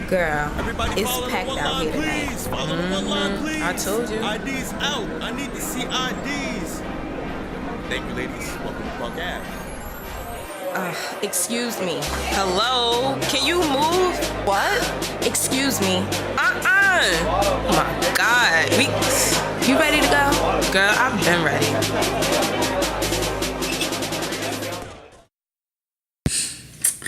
Girl, Everybody it's follow packed the one out line, here tonight. please. Follow the one line, please. I told you. IDs out. I need to see IDs. Thank you, ladies. Welcome to Park Ave. Excuse me. Hello? Can you move? What? Excuse me. Oh my God. You ready to go? Girl, I've been ready.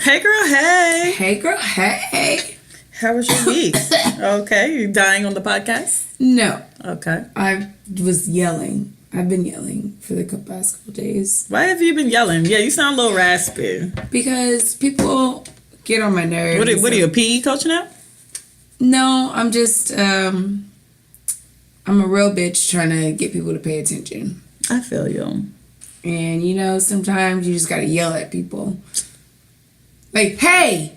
Hey girl, hey. Hey girl, hey. How was your week? Okay, you dying on the podcast? No. Okay. I was yelling. I've been yelling for the past couple days. Why have you been yelling? Yeah, you sound a little raspy. Because people get on my nerves. What are you, a PE coach now? No, I'm just, I'm a real bitch trying to get people to pay attention. I feel you. And, you know, sometimes you just gotta yell at people. Like, hey,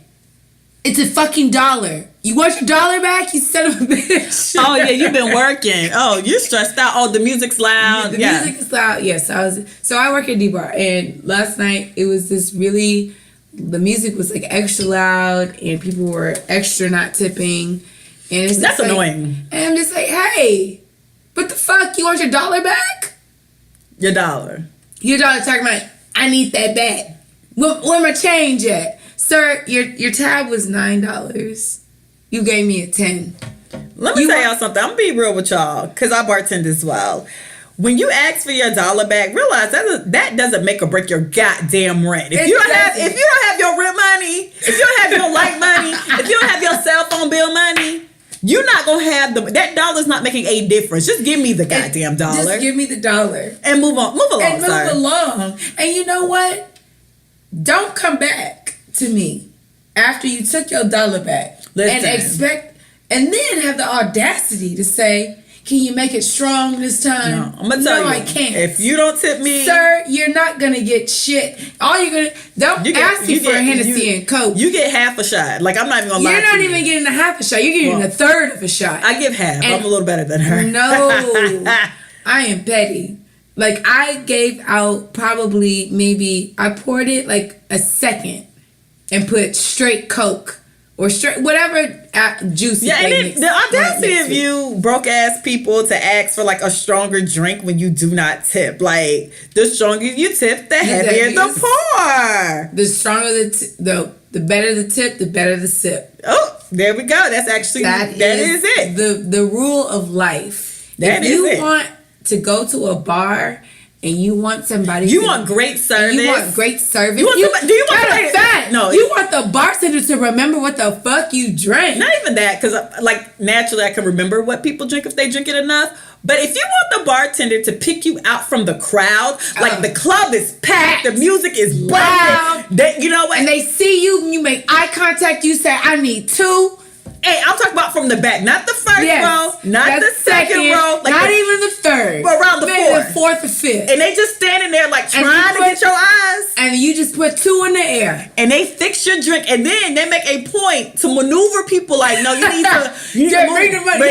it's a fucking $1. You want your $1 back, you son of a bitch? Oh, yeah, you've been working. Oh, you're stressed out. Oh, the music's loud. The music is loud. Yes, so I work at D-Bar, and last night it was the music was like extra loud, and people were extra not tipping. And it's That's like, annoying. And I'm just like, hey, what the fuck? You want your $1 back? Your $1. Your $1 talking about, I need that back. Where my change at? Sir, your tab was $9. You gave me a 10. Let me tell y'all something. I'm gonna be real with y'all, because I bartend as well. When you ask for your $1 back, realize that doesn't make or break your goddamn rent. If you don't have your rent money, if you don't have your light money, if you don't have your cell phone bill money, you're not gonna have that $1's not making a difference. Just give me the goddamn $1. Just give me the $1 and move along. And move along. And you know what? Don't come back to me after you took your $1 back. Listen. And then have the audacity to say, can you make it strong this time? No, I'm gonna tell you. I can't. If you don't tip me, sir, you're not gonna get shit. Don't ask me for a Hennessy and Coke. You get half a shot. Like, I'm not even gonna lie. You're not even getting a half a shot. You're getting a third of a shot. I give half. I'm a little better than her. No, I am petty. Like, I gave out probably I poured it like a second and put straight Coke or straight whatever juice. Yeah, and the audacity of you broke ass people to ask for like a stronger drink when you do not tip. Like, the stronger you tip, the heavier the pour. The stronger the better the tip, the better the sip. Oh, there we go. That's actually that is it. The rule of life. If you want to go to a bar and you want somebody you want great service. You want great service. Do you want fact? No. You want the bartender to remember what the fuck you drank. Not even that, because like naturally I can remember what people drink if they drink it enough. But if you want the bartender to pick you out from the crowd, like the club is packed, the music is loud, you know what? And they see you, you make eye contact, you say, I need 2. Hey, I'm talking about from the back, not the first row, not the second row, like not even the third, but around the fourth or fifth. And they just standing there like trying to get your eyes. And you just put 2 in the air, and they fix your drink, and then they make a point to maneuver people like, no, you need to bring the money.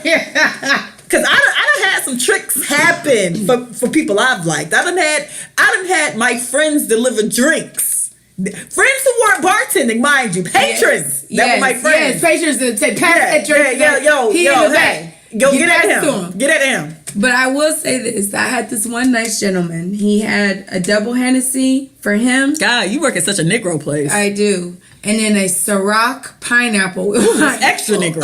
Yeah. Cause I done had some tricks happen for people I've liked. I done had my friends deliver drinks. Friends who weren't bartending, mind you, patrons. That were my friends. Yes, patrons that say, pass that drink. Hey, go get at him. Get at him. But I will say this: I had this one nice gentleman. He had a double Hennessy for him. God, you work at such a Negro place. I do, and then a Ciroc pineapple. Extra Negro.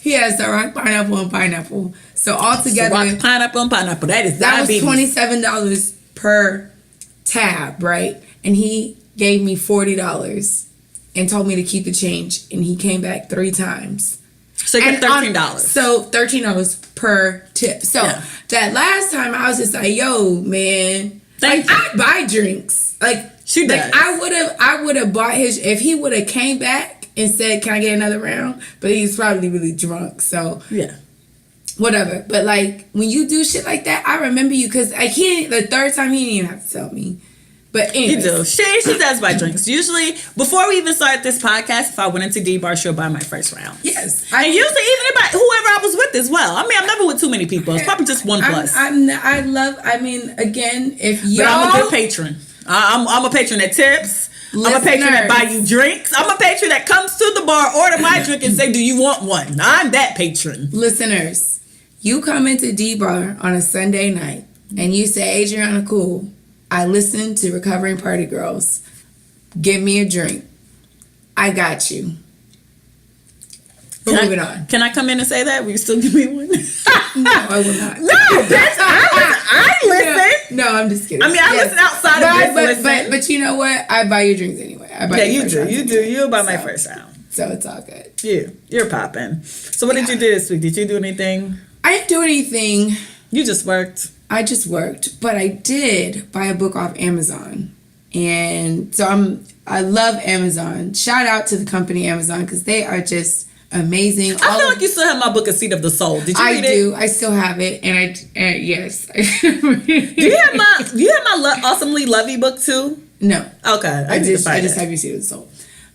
He has Ciroc pineapple and pineapple. So altogether, Ciroc pineapple and pineapple. That was $27 per tab, right? And he gave me $40 and told me to keep the change. And he came back 3 times. So you get $13. So $13 per tip. So that last time I was just like, yo, man, I buy drinks. Like, she does. Like I would have bought his if he would have came back and said, can I get another round? But he's probably really drunk. So yeah. Whatever. But like when you do shit like that, I remember you because the third time he didn't even have to tell me. But anyways. You do. She does buy drinks. Usually, before we even start this podcast, if I went into D-Bar, she'll buy my first round. Yes. And usually even about whoever I was with as well. I mean, I'm never with too many people. It's probably just one plus. Again, if y'all... But I'm a good patron. I'm a patron that tips. I'm a patron that buy you drinks. I'm a patron that comes to the bar, order my drink, and say, "Do you want one?" I'm that patron. Listeners, you come into D-Bar on a Sunday night and you say, "Adrianna Cool, I listen to Recovering Party Girls. Give me a drink." I got you. Moving on. Can I come in and say that? Will you still give me one? No, I will not. No, I listen. No, I'm just kidding. I mean, I listen outside of this. But you know what? I buy your drinks anyway. You do. You buy my first round. So it's all good. You're popping. So what did you do this week? Did you do anything? I didn't do anything. You just worked. I just worked, but I did buy a book off Amazon. And so I love Amazon. Shout out to the company Amazon because they are just amazing. I feel like you still have my book, A Seat of the Soul. Did you read it? I do. I still have it, and yes. Do you have my Awesomely Lovey book too? No. Okay. I just have You See of the Soul.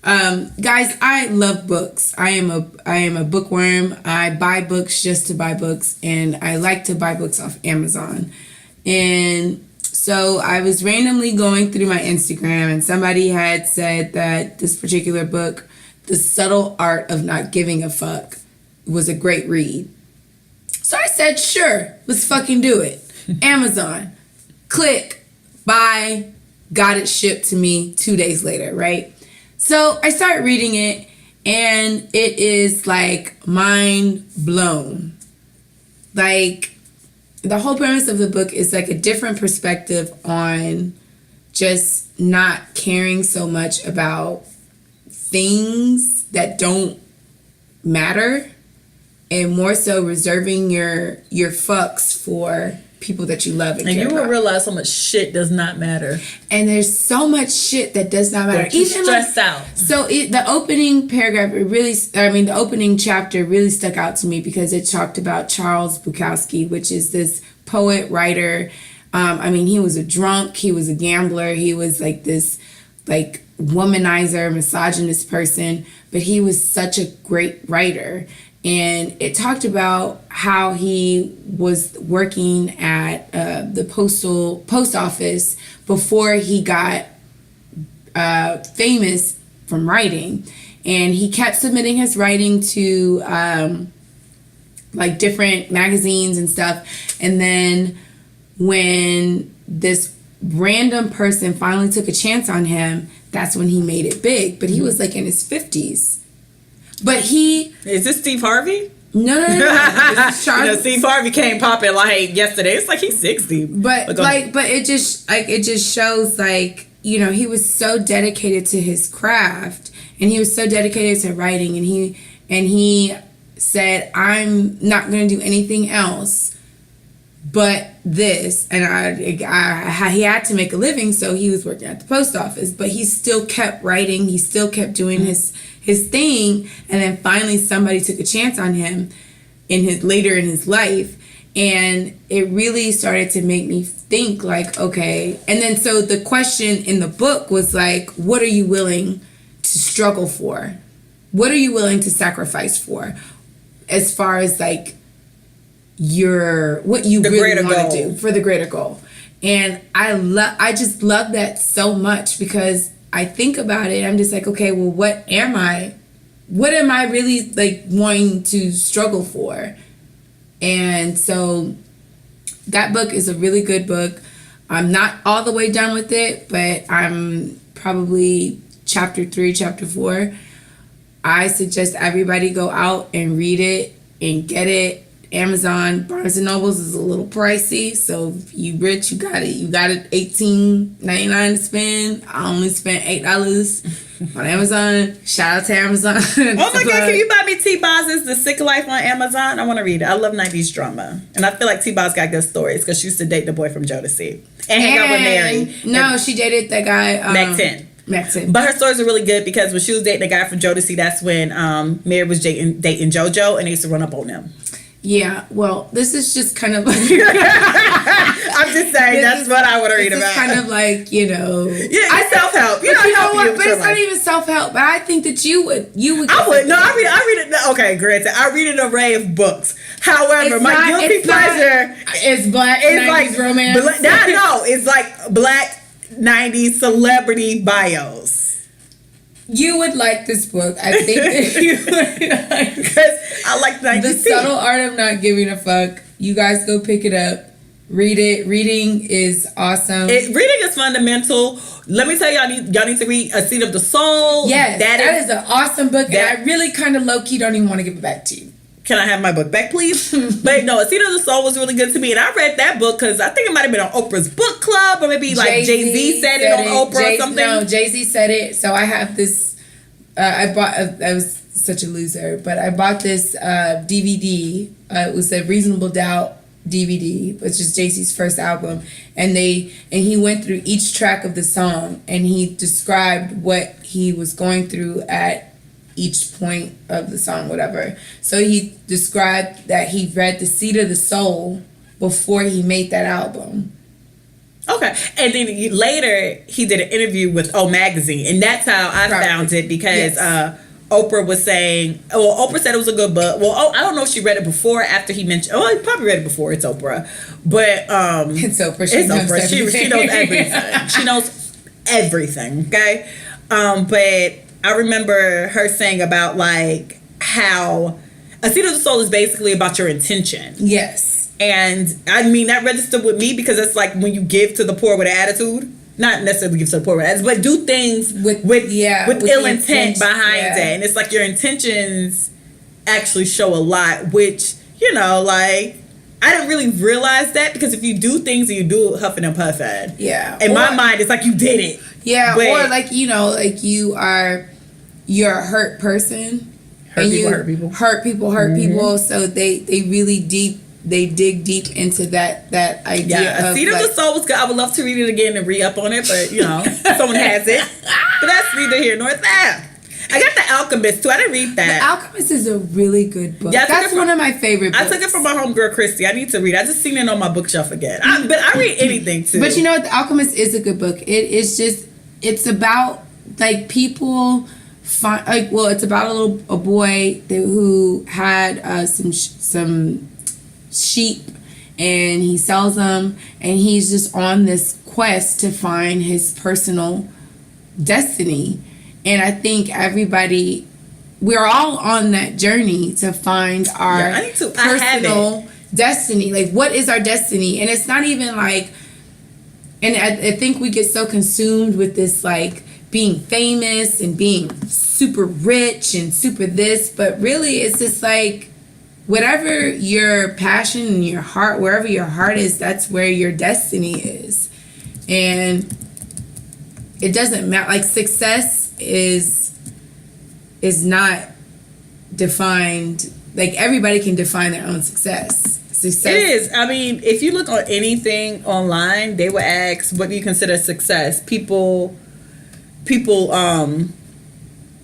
Guys, I love books. I am a bookworm. I buy books just to buy books, and I like to buy books off Amazon. And so I was randomly going through my Instagram, and somebody had said that this particular book, The Subtle Art of Not Giving a Fuck, was a great read. So I said, sure, let's fucking do it. Amazon, click, buy, got it shipped to me 2 days later, right? So I started reading it, and it is like mind blown. Like, the whole premise of the book is like a different perspective on just not caring so much about things that don't matter, and more so reserving your fucks for people that you love and care you will about. realize how much shit does not matter. And there's so much shit that does not matter. Even stressed out. So the opening paragraph, the opening chapter really stuck out to me because it talked about Charles Bukowski, which is this poet, writer. He was a drunk, he was a gambler, he was like this like womanizer, misogynist person, but he was such a great writer. And it talked about how he was working at the post office before he got famous from writing. And he kept submitting his writing to like different magazines and stuff. And then when this random person finally took a chance on him, that's when he made it big. But he was like in his 50s. But is this Steve Harvey? No. This is Steve Harvey came popping like yesterday. It's like he's 60. But it just shows like, he was so dedicated to his craft, and he was so dedicated to writing, and he said, I'm not going to do anything else but this. And he had to make a living, so he was working at the post office, but he still kept writing. He still kept doing his thing. And then finally somebody took a chance on him later in his life. And it really started to make me think like, okay. And then so the question in the book was like, what are you willing to struggle for? What are you willing to sacrifice for? As far as like what you really want to do for the greater goal. And I just love that so much because I think about it. I'm just like, okay, well, what am I really like wanting to struggle for? And so that book is a really good book. I'm not all the way done with it, but I'm probably chapter 3, chapter 4. I suggest everybody go out and read it and get it. Amazon, Barnes and Nobles is a little pricey, so if you rich, you got it. You got it $18.99 to spend. I only spent $8 on Amazon. Shout out to Amazon. Oh my God, can you buy me T-Boz's The Sick Life on Amazon? I want to read it. I love 90s drama. And I feel like T-Boz got good stories because she used to date the boy from Jodeci. And hang out with Mary. No, she dated that guy. Mac 10. But her stories are really good because when she was dating the guy from Jodeci, that's when Mary was dating JoJo, and they used to run up on them. Yeah, well, this is just kind of like... I'm just saying, that's what I want to read about. It's kind of like, Yeah, self-help. You know what? But it's not even self-help. But I think that you would. I would. No, I read it. Okay, granted. I read an array of books. However, my guilty pleasure is black 90s romance. It's like black 90s celebrity bios. You would like this book. I think that you would like, because I like The Subtle Art of Not Giving a Fuck. You guys go pick it up. Read it. Reading is awesome. Reading is fundamental. Let me tell y'all need to read A Seed of the Soul. Yes, that is an awesome book, and I really kind of low-key don't even want to give it back to you. Can I have my book back, please? But no, A Seed of the Soul was really good to me, and I read that book because I think it might have been on Oprah's book club, or maybe like Jay-Z said it on Oprah or something. No, Jay-Z said it. So I have this. I was such a loser, but I bought this DVD. It was a Reasonable Doubt DVD, which is Jay-Z's first album, and he went through each track of the song, and he described what he was going through at each point of the song, whatever. So he described that he read The Seed of the Soul before he made that album. Okay, and then later he did an interview with O Magazine, and that's how I found it, because Oprah was saying, Oprah said it was a good book. Well, I don't know if she read it before or after he mentioned. Oh, he probably read it before. It's Oprah, but it's Oprah. She knows everything. She knows everything. Okay, but I remember her saying about like how A Seed of the Soul is basically about your intention. Yes, and I mean that registered with me because it's like when you give to the poor with an attitude. Not necessarily give to the poor, but do things with ill intent behind it. And it's like your intentions actually show a lot, which, you know, like, I didn't really realize that, because if you do things and you do it huffing and puffing, in my mind, it's like you did it. Yeah, but, or like, you know, like you're a hurt person. Hurt people. So they really dig deep into that idea. Yeah, A Seed of the Soul was good. I would love to read it again and re-up on it, but you know, someone has it. But that's neither here nor there. I got The Alchemist too. I didn't read that. The Alchemist is a really good book. Yeah, that's one of my favorite books. I took it from my homegirl Christy. I need to read it. I just seen it on my bookshelf again. But I read anything too. But you know what? The Alchemist is a good book. It's about like people it's about a boy who had some sheep, and he sells them, and he's just on this quest to find his personal destiny. And I think we're all on that journey to find our personal destiny. Like, what is our destiny? And it's not even like, and I think we get so consumed with this, like, being famous and being super rich and super this, but really it's just like, whatever your passion and your heart, wherever your heart is, that's where your destiny is. And it doesn't matter. Like, success is not defined. Like, everybody can define their own success. It is. I mean, if you look on anything online, they will ask, what do you consider success? People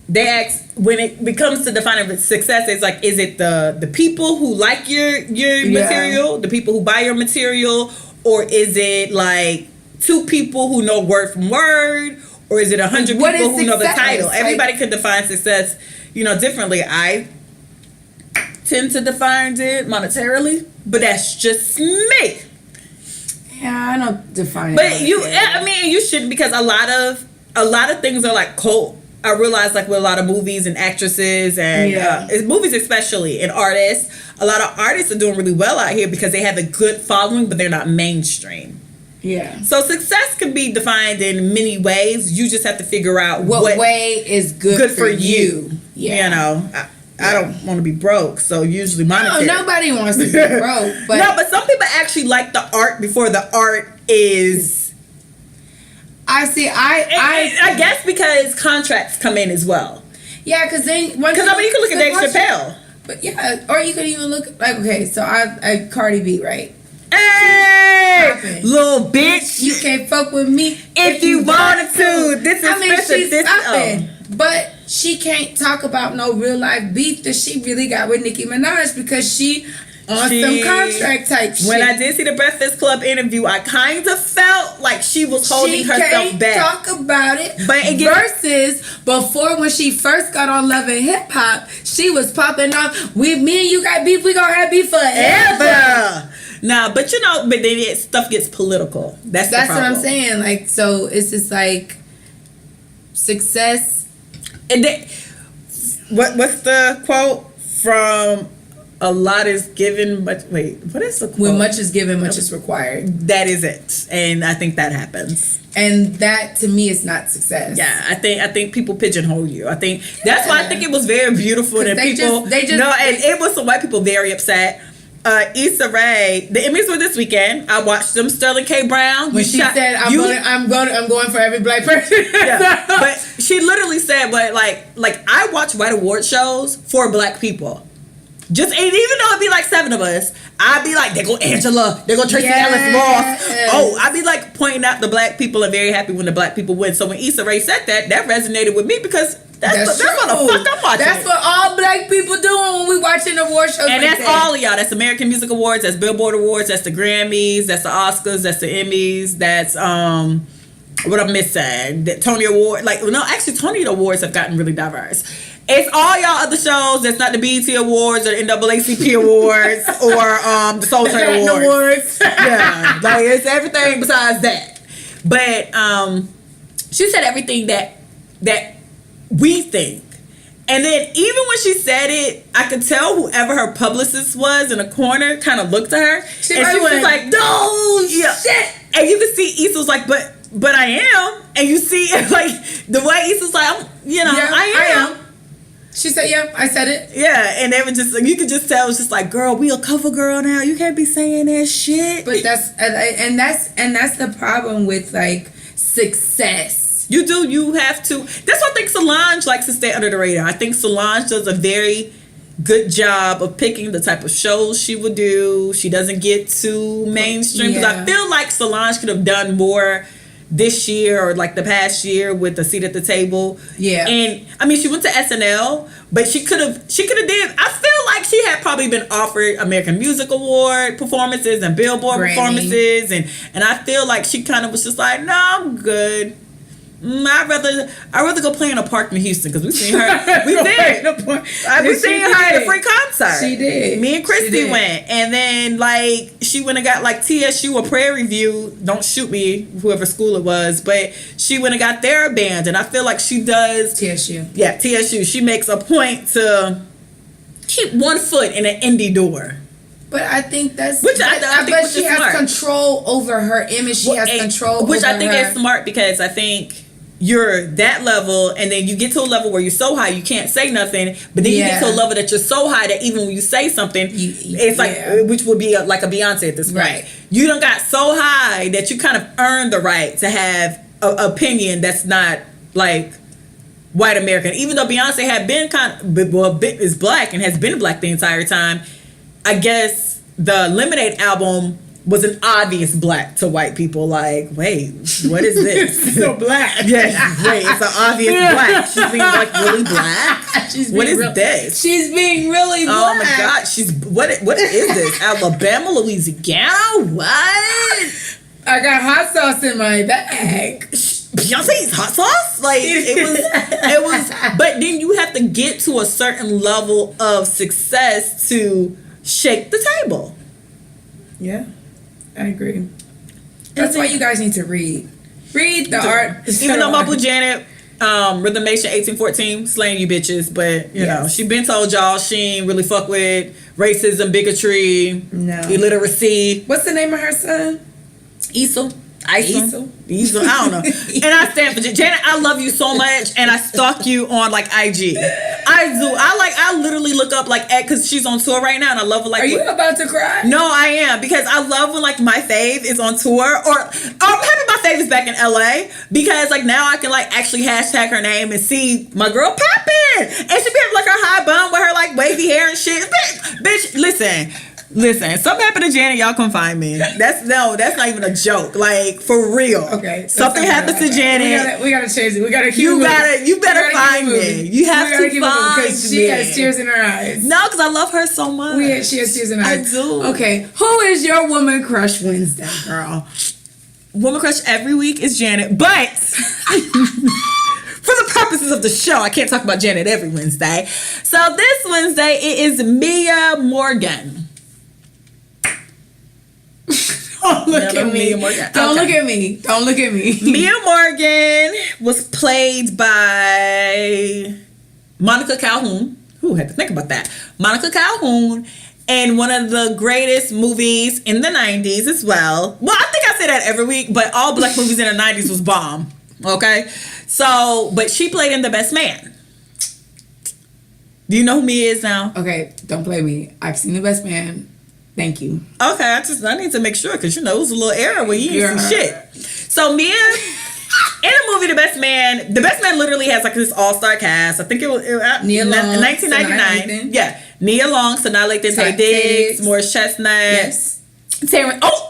they ask, when it comes to defining success, it's like, is it the people who like your material, the people who buy your material, or is it like 2 people who know word from word, or is it 100 people who know the title? Everybody could define success, you know, differently. I tend to define it monetarily, but that's just me. Yeah, I don't define it. But you shouldn't, because a lot of things are like cult. I realize, like, with a lot of movies and actresses and movies especially, and artists, a lot of artists are doing really well out here because they have a good following, but they're not mainstream. Yeah. So success can be defined in many ways. You just have to figure out what way is good for you. Yeah. You know, I don't want to be broke, so usually monetary. No, nobody wants to be broke. But no, but some people actually like the art before the art is... I guess because contracts come in as well. Yeah, because then... Because, I mean, you can look at Dave Chappelle. But yeah, or you could even look... Like, okay, so I Cardi B, right? Hey! Little bitch! You can't fuck with me if you wanted to. This is she's popping. But she can't talk about no real life beef that she really got with Nicki Minaj, because she... on some contract type shit. When I did see the Breakfast Club interview, I kind of felt like she was holding herself back. Talk about it. But versus before, when she first got on Love and Hip Hop, she was popping off. Me and you got beef. We gonna have beef forever. Nah, but you know, but then stuff gets political. That's what I'm saying. Like, so it's just like success. And then, what's the quote from a lot is given, but wait, what is the quote? When much is given, much is required. That is it. And I think that happens. And that to me is not success. Yeah, I think people pigeonhole you. I think that's why I think it was very beautiful that people and it was some white people very upset. Issa Rae, the Emmys were this weekend. I watched them. Sterling K. Brown. When she said, "I'm going for every black person," yeah. But she literally said, "But like I watch white award shows for black people." Just and even though it'd be like 7 of us, I'd be like, "There go Angela, there go Tracy Ellis Ross." Oh, I'd be like pointing out the black people and very happy when the black people win. So when Issa Rae said that resonated with me because that's what the fuck I'm watching. That's what all black people doing when we watching award shows. And that's all of y'all. That's American Music Awards. That's Billboard Awards. That's the Grammys. That's the Oscars. That's the Emmys. That's what I'm missing. The Tony Award. Actually, Tony Awards have gotten really diverse. It's all y'all other shows. That's not the BET Awards or the NAACP Awards or the Soul Train Awards. Yeah, it's everything besides that. But she said everything that we think. And then even when she said it, I could tell whoever her publicist was in a corner kind of looked at her. She was like, no, shit. And you could see Issa was like, but I am. And you see like the way Issa's like, I am. She said, yeah, I said it. Yeah, and they were just, you could just tell, it was just like, girl, we a cover girl now. You can't be saying that shit. But that's the problem with like success. You do, you have to. That's why I think Solange likes to stay under the radar. I think Solange does a very good job of picking the type of shows she would do. She doesn't get too mainstream. Because I feel like Solange could have done more this year or like the past year with A Seat at the Table. Yeah. And I mean, she went to SNL, but she could have did. I feel like she had probably been offered American Music Award performances and Billboard performances, and I feel like she kind of was just like, no, I'm good. I'd rather go play in a park in Houston because we seen her. We did. We seen her at a free concert. She did. Me and Christy went, and then like she went and got like TSU a Prairie View. Don't shoot me, whoever school it was, but she went and got their band, and I feel like she does TSU. Yeah, TSU. She makes a point to keep one foot in an indie door. But I think that's I think she has smart. Control over her image. She has control, which over I think her. is smart because I think you're that level, and then you get to a level where you're so high you can't say nothing, but then you get to a level that you're so high that even when you say something, it's like, which would be like a Beyonce at this point. Right. You done got so high that you kind of earned the right to have an opinion that's not like white American. Even though Beyonce had been is black and has been black the entire time, I guess the Lemonade album was an obvious black to white people. Like, wait, what is this? So black. Yeah, wait, it's an obvious black. She's being like really black. What is this? She's being really black. Oh my God, she's what is this? Alabama, Louisiana? What? I got hot sauce in my bag. Beyonce's hot sauce? Like it was. But then you have to get to a certain level of success to shake the table. Yeah. I agree. That's why you guys need to read. Read the art. Even though my Blue Janet, Rhythm Nation 1814, slaying you bitches, but you know, she been told y'all she ain't really fuck with racism, bigotry, illiteracy. What's the name of her son? Issa. I don't know. And I stand for Janet. I love you so much, and I stalk you on like IG. I do. I literally look up like because she's on tour right now, and I love her. Like, are you about to cry? No, I am, because I love when like my fave is on tour, or I'm happy my fave is back in LA, because like now I can like actually hashtag her name and see my girl popping, and she be having like her high bun with her like wavy hair and shit. Bitch, listen, something happened to Janet, y'all come find me. That's not even a joke. Like, for real. Okay. Something happens to Janet. We gotta change it. We gotta keep you better find me. You have to find me. Because she has tears in her eyes. No, because I love her so much. She has tears in her eyes. I do. Okay. Who is your Woman Crush Wednesday, girl? Woman Crush every week is Janet, but for the purposes of the show, I can't talk about Janet every Wednesday. So this Wednesday, it is Mia Morgan. Don't look at me. Don't look at me. Don't look at me. Mia Morgan was played by Monica Calhoun. Who had to think about that? Monica Calhoun in one of the greatest movies in the 90s as well. Well, I think I say that every week, but all black movies in the 90s was bomb. Okay? So, but she played in The Best Man. Do you know who Mia is now? Okay, don't play me. I've seen The Best Man. Thank you. Okay, I need to make sure because it was a little error where you didn't see shit. So Mia in the movie The Best Man literally has like this all-star cast. I think it was Nia Long, 1999. Yeah, Nia Long, Sanaa Lathan, Taye Diggs, Morris Chestnut. Yes.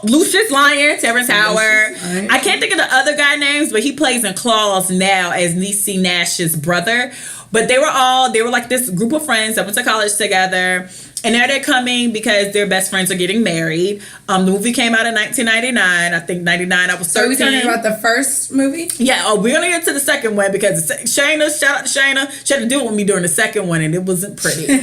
Lucius Lyon, Terrence Howard. I can't think of the other guy names, but he plays in Claws now as Niecy Nash's brother. But they were like this group of friends that went to college together. And now they're coming because their best friends are getting married. The movie came out in 1999. I think 99, I was 13. So are we talking about the first movie? Yeah, we're going to get to the second one because Shayna, shout out to Shayna, she had to deal with me during the second one and it wasn't pretty. So,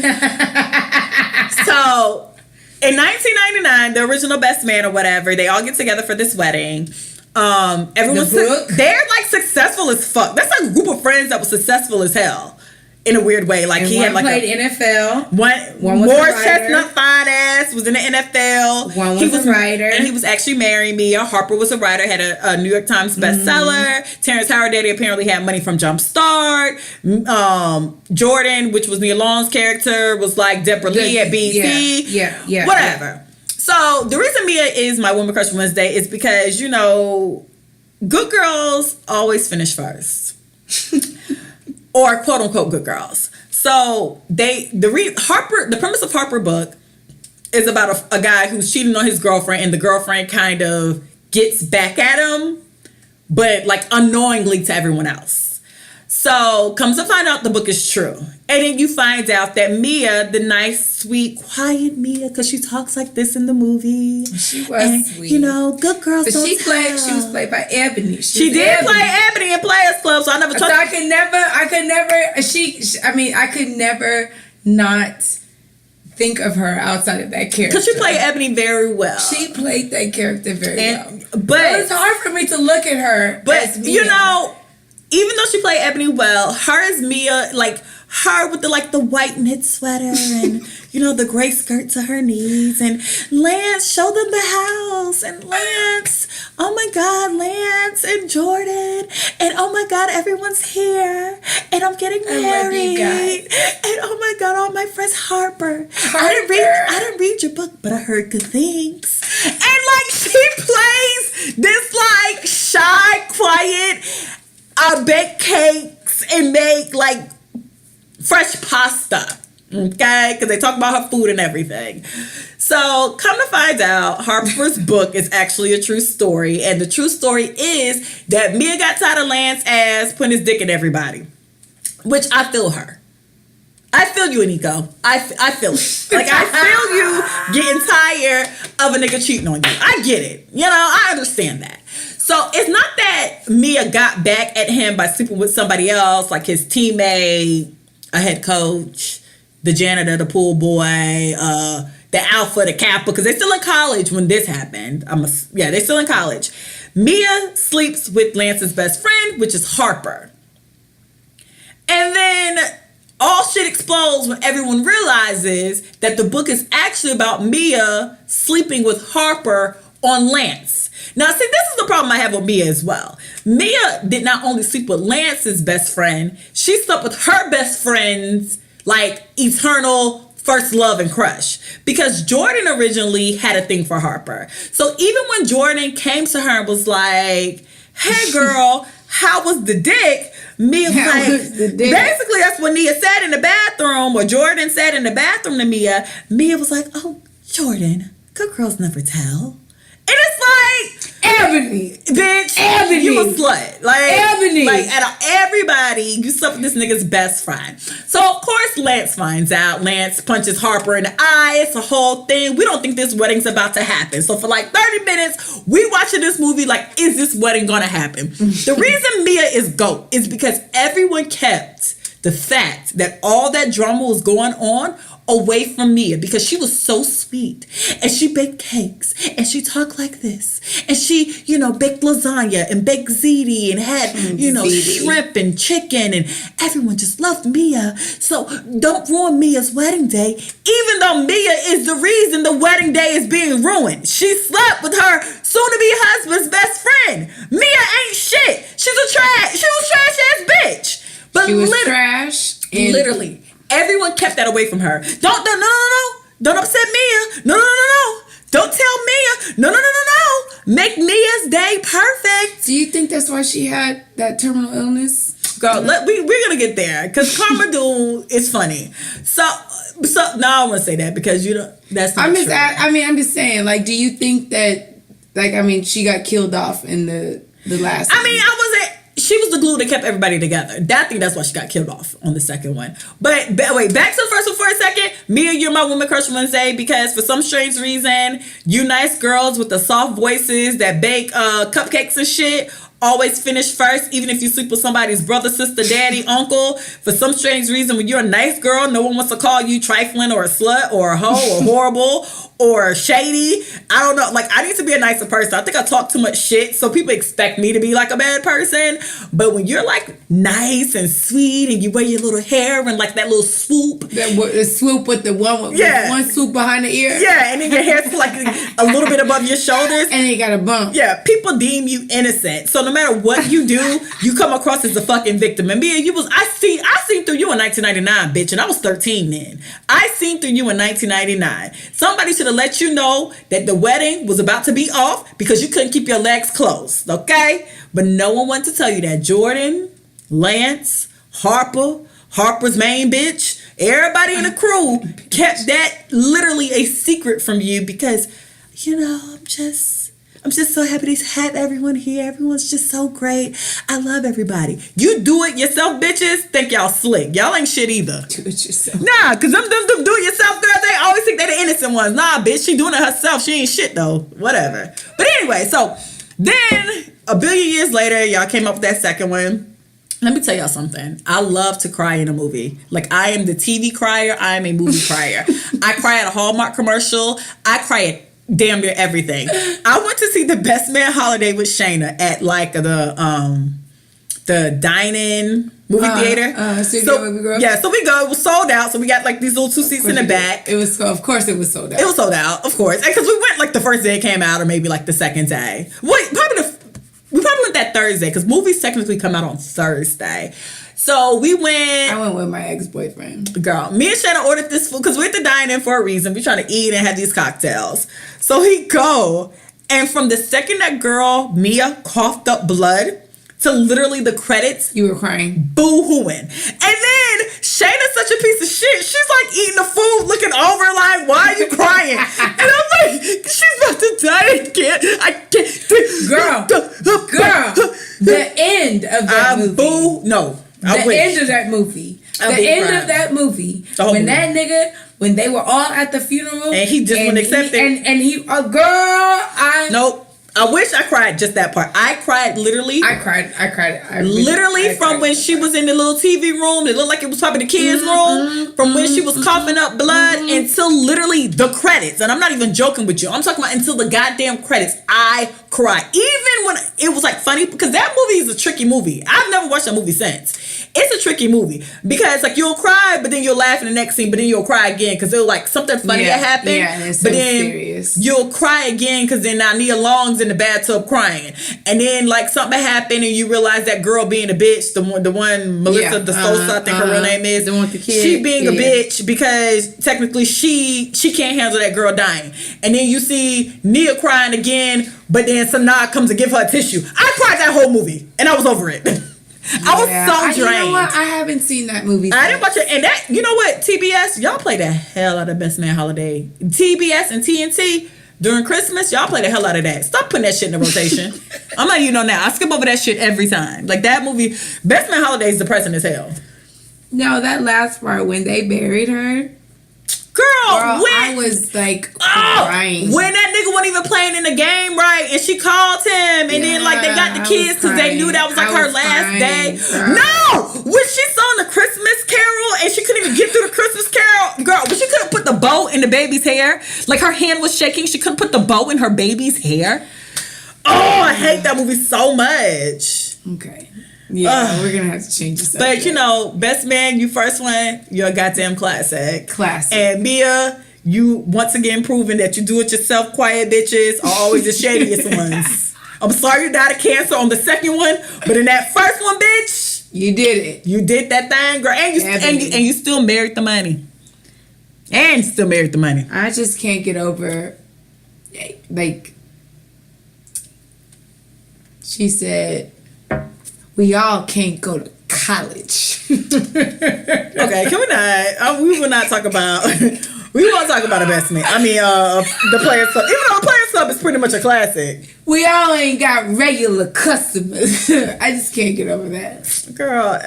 in 1999, the original Best Man or whatever, they all get together for this wedding. They're like successful as fuck. That's like a group of friends that was successful as hell. In a weird way, like and he had like played NFL. One was more chestnut fine ass was in the NFL. One was a writer, and he was actually marrying Mia. Harper was a writer, had a New York Times bestseller. Terrence Howard Daddy apparently had money from Jump Start. Jordan, which was Nia Long's character, was like Deborah Lee at BET. Yeah. Whatever. Yeah. So the reason Mia is my Woman Crush Wednesday is because good girls always finish first. Or quote unquote good girls. So the premise of Harper book is about a guy who's cheating on his girlfriend and the girlfriend kind of gets back at him, but like unknowingly to everyone else. So comes to find out the book is true. And then you find out that Mia, the nice, sweet, quiet Mia, because she talks like this in the movie. She was sweet. Good girls don't she was played by Ebony. She did play Ebony in Players Club, so I never told her. I could never not think of her outside of that character. Because she played Ebony very well. She played that character very well. But it's hard for me to look at her. But even though she played Ebony well, her as Mia, like her with the white knit sweater and the gray skirt to her knees, and Lance, show them the house, and Lance, oh my God, Lance and Jordan, and oh my God, everyone's here, and I'm getting married, and oh my God, all my friends, Harper. I didn't read your book, but I heard good things, and like she plays this like shy, quiet. I bake cakes and make like fresh pasta, okay? Because they talk about her food and everything. So come to find out, Harper's book is actually a true story. And the true story is that Mia got tired of Lance's ass putting his dick in everybody. Which I feel her. I feel you, Nico. I feel it. Like, I feel you getting tired of a nigga cheating on you. I get it. I understand that. So it's not that Mia got back at him by sleeping with somebody else, like his teammate, a head coach, the janitor, the pool boy, the alpha, the kappa, because they're still in college when this happened. They're still in college. Mia sleeps with Lance's best friend, which is Harper. And then all shit explodes when everyone realizes that the book is actually about Mia sleeping with Harper on Lance. Now, see, this is the problem I have with Mia as well. Mia did not only sleep with Lance's best friend, she slept with her best friend's, like, eternal first love and crush. Because Jordan originally had a thing for Harper. So even when Jordan came to her and was like, hey, girl, how was the dick? Mia was like, basically, that's what Mia said in the bathroom, or Jordan said in the bathroom to Mia. Mia was like, oh, Jordan, good girls never tell. And it's like, Ebony, bitch, Ebony, you a slut. Like, Ebony. Like, out of everybody, you slept with this nigga's best friend. So, of course, Lance finds out. Lance punches Harper in the eye. It's a whole thing. We don't think this wedding's about to happen. So, for like 30 minutes, we watching this movie like, is this wedding gonna happen? The reason Mia is GOAT is because everyone kept the fact that all that drama was going on away from Mia, because she was so sweet and she baked cakes and she talked like this and she, baked lasagna and baked ziti and had, shrimp and chicken, and everyone just loved Mia. So don't ruin Mia's wedding day, even though Mia is the reason the wedding day is being ruined. She slept with her soon-to-be husband's best friend. Mia ain't shit. She was trash ass bitch. But she was trash. Literally. Everyone kept that away from her. Don't upset Mia. No. Don't tell Mia. No. Make Mia's day perfect. Do you think that's why she had that terminal illness? Girl, we're gonna get there because Karma Dool is funny. So no, I won't say that because that's not true. I'm just saying. Like, do you think that? Like, she got killed off in the last. She was the glue that kept everybody together. I think that's why she got killed off on the second one. But wait, back to the first one for a second. Mia, you're my woman crush Wednesday because for some strange reason, you nice girls with the soft voices that bake cupcakes and shit always finish first, even if you sleep with somebody's brother, sister, daddy, uncle. For some strange reason, when you're a nice girl, no one wants to call you trifling or a slut or a hoe or horrible or shady. I don't know. Like, I need to be a nicer person. I think I talk too much shit, so people expect me to be like a bad person. But when you're like nice and sweet and you wear your little hair and like that little swoop. The swoop with the one swoop behind the ear. Yeah, and then your hair's like a little bit above your shoulders. And you got a bump. Yeah, people deem you innocent. So no matter what you do, you come across as a fucking victim. And Mia, I seen through you in 1999, bitch, and I was 13 then. I seen through you in 1999. Somebody should have let you know that the wedding was about to be off because you couldn't keep your legs closed, okay? But no one wanted to tell you that. Jordan, Lance, Harper's main bitch, everybody in the crew kept that literally a secret from you because, I'm just so happy to have everyone here. Everyone's just so great. I love everybody. You do it yourself, bitches. Think y'all slick. Y'all ain't shit either. Do it yourself. Nah, because them do it yourself girls, they always think they're the innocent ones. Nah, bitch, she doing it herself. She ain't shit though. Whatever. But anyway, so then a billion years later, y'all came up with that second one. Let me tell y'all something. I love to cry in a movie. Like, I am the TV crier. I am a movie crier. I cry at a Hallmark commercial. I cry at damn near everything. I went to see The Best Man Holiday with Shayna at like the dine-in movie theater. So we go. It was sold out. So we got like these little 2 seats in the back. Of course it was sold out. It was sold out, of course, because we went like the first day it came out, or maybe like the second day. We probably went that Thursday because movies technically come out on Thursday. So we went. I went with my ex-boyfriend. Girl, me and Shannon ordered this food because we're at the dine-in for a reason. We're trying to eat and have these cocktails. So he go, and from the second that girl, Mia, coughed up blood to literally the credits. You were crying. Boo-hooing. And then Shayna's such a piece of shit. She's like eating the food, looking over like, why are you crying? And I'm like, she's about to die. I can't. Girl. The end of that movie. The end of that movie. When they were all at the funeral. And he just wouldn't accept it. Nope. I wish I cried just that part. I cried literally. I cried. From when she was in the little TV room. It looked like it was probably the kids' room. From when she was coughing up blood until literally the credits. And I'm not even joking with you. I'm talking about until the goddamn credits. I cried. Even when it was like funny, because that movie is a tricky movie. I've never watched that movie since. It's a tricky movie because like you'll cry, but then you'll laugh in the next scene, but then you'll cry again because it'll like something funny that happened. Yeah, it's so serious. You'll cry again because then Nia Long's in the bathtub crying, and then like something happened and you realize that girl being a bitch, the one Melissa DeSosa, I think her real name is, the one with the kid. She being a bitch because technically she can't handle that girl dying, and then you see Nia crying again, but then Sanaa comes to give her a tissue. I cried that whole movie and I was over it. I was so drained. You know what? I haven't seen that movie. I didn't watch it. And that, you know what? TBS, y'all play the hell out of Best Man Holiday. TBS and TNT during Christmas, y'all play the hell out of that. Stop putting that shit in the rotation. I'm letting you know now. I skip over that shit every time. Like that movie, Best Man Holiday is depressing as hell. No, that last part when they buried her. Girl, I was like crying. When that nigga wasn't even playing in the game, right? And she called him, and then like they got the kids because they knew that was like her last day. Girl. No, when she saw on the Christmas Carol and she couldn't even get through the Christmas Carol? Girl, but she couldn't put the bow in the baby's hair. Like her hand was shaking. She couldn't put the bow in her baby's hair. Oh, I hate that movie so much. Okay. Yeah, we're going to have to change this up. But, you know, Best Man, you first one, you're a goddamn classic. Classic. And Mia, you once again proving that you do it yourself quiet bitches are always the shadiest ones. I'm sorry you died of cancer on the second one, but in that first one, bitch, you did it. You did that thing, girl. And you still married the money. And still married the money. I just can't get over, like, she said, we all can't go to college. Okay, can we not? We will not talk about. We won't talk about the Best Man. I mean, the Players Club. Even though the Players Club is pretty much a classic. We all ain't got regular customers. I just can't get over that. Girl,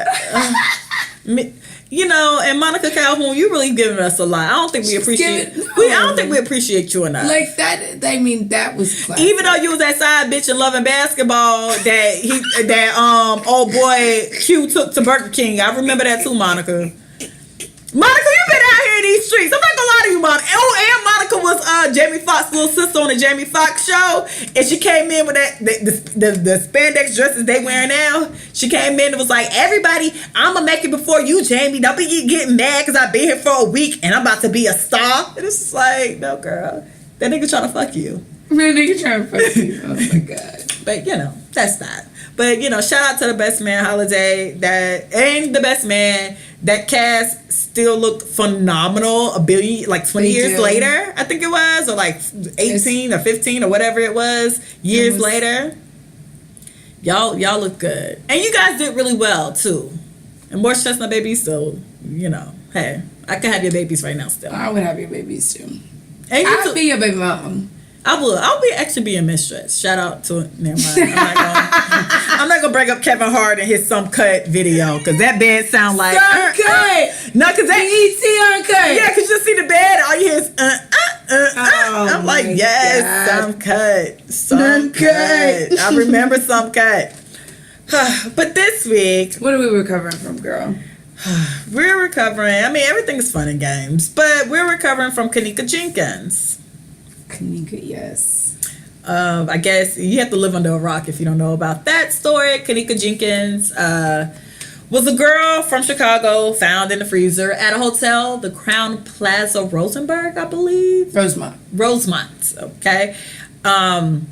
you know, and Monica Calhoun, you really giving us a lot. I don't think we appreciate. I don't think we appreciate you enough. Like that. I mean, that was classic. Even though you was that side bitch in Loving Basketball that old boy Q took to Burger King. I remember that too, Monica. Monica, you been out here in these streets. I'm not gonna lie to you, Monica. Oh, and Monica was Jamie Foxx's little sister on the Jamie Foxx show, and she came in with that the spandex dresses they wearing now. She came in and was like, "Everybody, I'ma make it before you, Jamie. Don't be getting mad because I've been here for a week and I'm about to be a star." And it's like, no, girl, that nigga trying to fuck you. That nigga trying to fuck you. Oh my god. But you know, that's not. But you know, shout out to the Best Man holiday and the Best Man. That cast still looked phenomenal 20 years later, I think it was, or like 18 or 15 or whatever it was, years later. Y'all look good. And you guys did really well too. And more Chestnut babies, so you know, hey, I can have your babies right now still. I would have your babies too. And I'd be your baby mom. I would. I'll be a mistress. Shout out to never mind. I'm not gonna bring up Kevin Hart and his Some Cut video because that bed sound like Some Cut. No, because that ET Uncut. Yeah, because you see the bed, all you hear is I'm like, yes, God. Some Cut. I remember Some Cut. But this week, what are we recovering from, girl? We're recovering. I mean, everything's fun and games, but we're recovering from Kenneka Jenkins. Kenneka, yes. I guess you have to live under a rock if you don't know about that story. Kenneka Jenkins was a girl from Chicago found in the freezer at a hotel, the Crown Plaza Rosenberg, I believe. Rosemont. Okay. I'll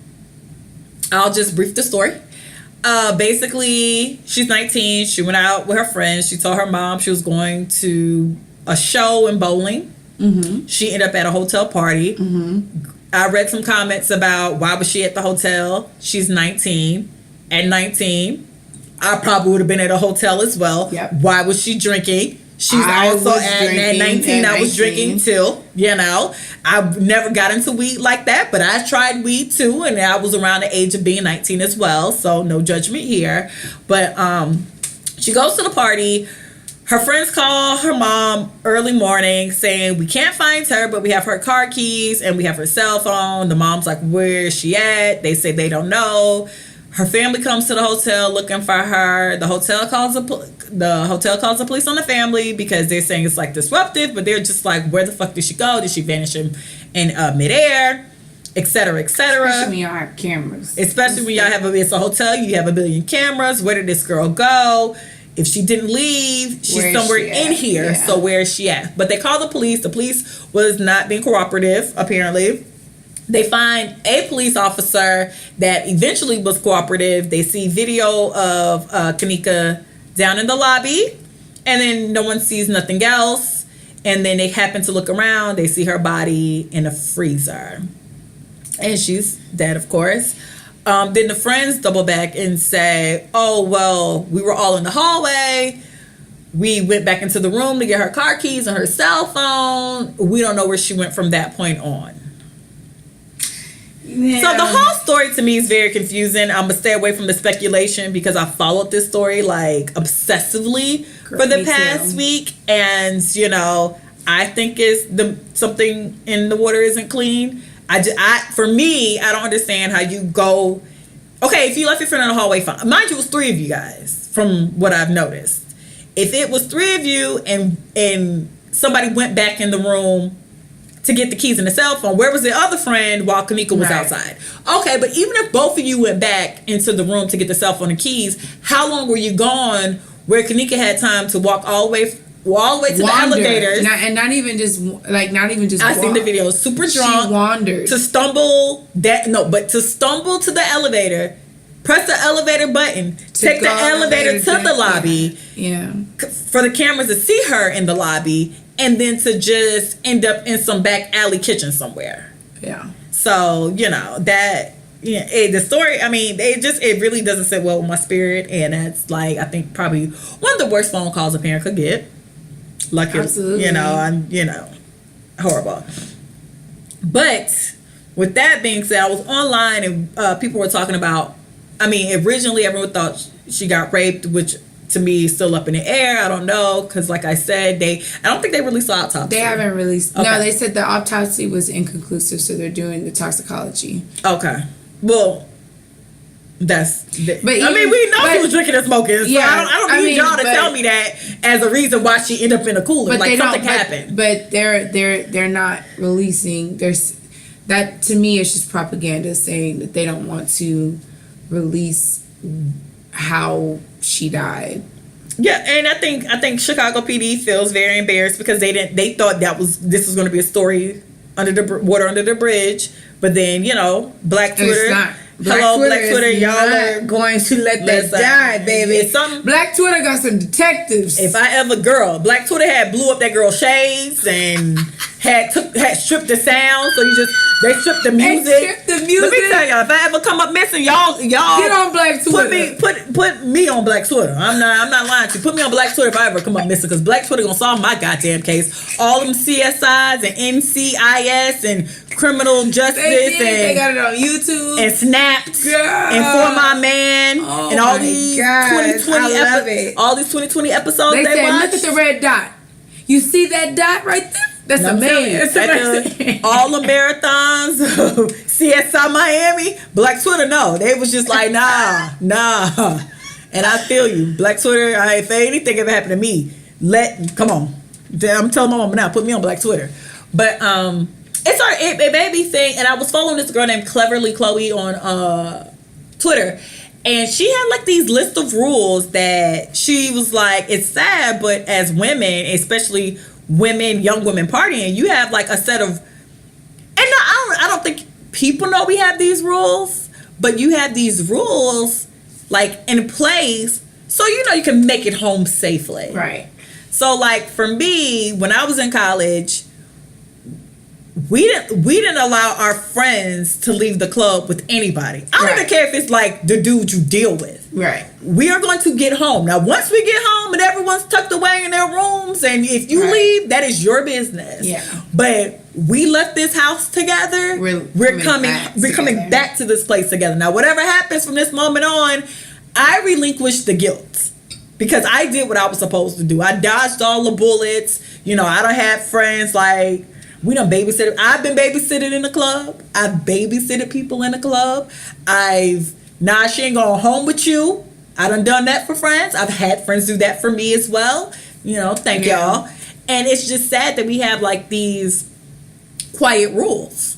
just brief the story. Basically, she's 19. She went out with her friends. She told her mom she was going to a show in bowling. Mm-hmm. She ended up at a hotel party. Mm-hmm. I read some comments about why was she at the hotel. She's 19. At 19, I probably would have been at a hotel as well. Yep. Why was she drinking? She's also at 19. I was drinking too. You know, I never got into weed like that, but I tried weed too, and I was around the age of being 19 as well. So no judgment here. But she goes to the party. Her friends call her mom early morning saying, we can't find her, but we have her car keys and we have her cell phone. The mom's like, where is she at? They say they don't know. Her family comes to the hotel looking for her. The hotel calls the police on the family because they're saying it's like disruptive, but they're just like, where the fuck did she go? Did she vanish in midair? Et cetera, et cetera. Especially when y'all have cameras. Especially when y'all have it's a hotel, you have a billion cameras. Where did this girl go? If she didn't leave, she's somewhere in here. Yeah. So where is she at? But they call the police. The police was not being cooperative, apparently. They find a police officer that eventually was cooperative. They see video of Kenneka down in the lobby. And then no one sees nothing else. And then they happen to look around. They see her body in a freezer. And she's dead, of course. Then the friends double back and say, oh, well, we were all in the hallway. We went back into the room to get her car keys and her cell phone. We don't know where she went from that point on. Yeah. So the whole story to me is very confusing. I'm going to stay away from the speculation because I followed this story like obsessively for the past week. And, you know, I think something in the water isn't clean. For me, I don't understand how you go. Okay, if you left your friend in the hallway, fine. Mind you, it was 3 of you guys, from what I've noticed. if it was 3 of you and somebody went back in the room to get the keys and the cell phone, where was the other friend while Kenneka was outside? Okay, but even if both of you went back into the room to get the cell phone and keys, how long were you gone where Kenneka had time to walk all the way to the elevators? Not even just I seen the video. Super drunk. She wandered. To stumble to the elevator, press the elevator button, take the elevator to the lobby. Yeah. For the cameras to see her in the lobby, and then to just end up in some back alley kitchen somewhere. Yeah. So, the story, I mean, it really doesn't sit well with my spirit. And that's like, I think probably one of the worst phone calls a parent could get. Like, absolutely. Horrible. But with that being said, I was online and people were talking about, I mean, originally everyone thought she got raped, which to me is still up in the air. I don't know, because like I said, I don't think they released the autopsy. They haven't released. Okay. No, they said the autopsy was inconclusive, so they're doing the toxicology. Okay. Well, we know she was drinking and smoking. So Yeah, I don't need y'all to tell me that as a reason why she ended up in a cooler. Like something happened. But they're not releasing. That to me is just propaganda saying that they don't want to release how she died. Yeah, and I think Chicago PD feels very embarrassed because they thought this was going to be a story under the bridge, but then Black Twitter. It's not. Black Twitter, y'all are going to let that die, baby. Black Twitter got some detectives. If I ever Black Twitter had blew up that girl's shades and had stripped the sound, so they stripped the music. Let me tell y'all, if I ever come up missing, y'all get on Black Twitter. Put me on Black Twitter. I'm not lying to you. Put me on Black Twitter if I ever come up missing, because Black Twitter gonna solve my goddamn case. All them CSIs and NCIS and criminal justice they got it on YouTube and Snapped and For My Man and all these 2020 all these 2020 episodes they said, watched. look at the red dot. You see that dot right there? That's a man. All the marathons of CSI Miami, Black Twitter, no. They was just like, nah. And I feel you. Black Twitter, if anything ever happened to me, come on. I'm telling my mama now, put me on Black Twitter. But it made me think, and I was following this girl named Cleverly Chloe on Twitter, and she had like these list of rules that she was like, it's sad, but as women, especially young women partying, you have like a set of, and I don't think people know we have these rules, but you have these rules like in place so you can make it home safely. Right. So like for me, when I was in college, we didn't allow our friends to leave the club with anybody. I don't even care if it's like the dude you deal with. Right. We are going to get home. Now, once we get home and everyone's tucked away in their rooms, and if you leave, that is your business. Yeah. But we left this house together. We're coming back to this place together. Now, whatever happens from this moment on, I relinquish the guilt. Because I did what I was supposed to do. I dodged all the bullets. I don't have friends like... We done babysitted. I've been babysitted in the club. I've babysitted people in the club. She ain't going home with you. I done that for friends. I've had friends do that for me as well. Thank y'all. And it's just sad that we have like these quiet rules.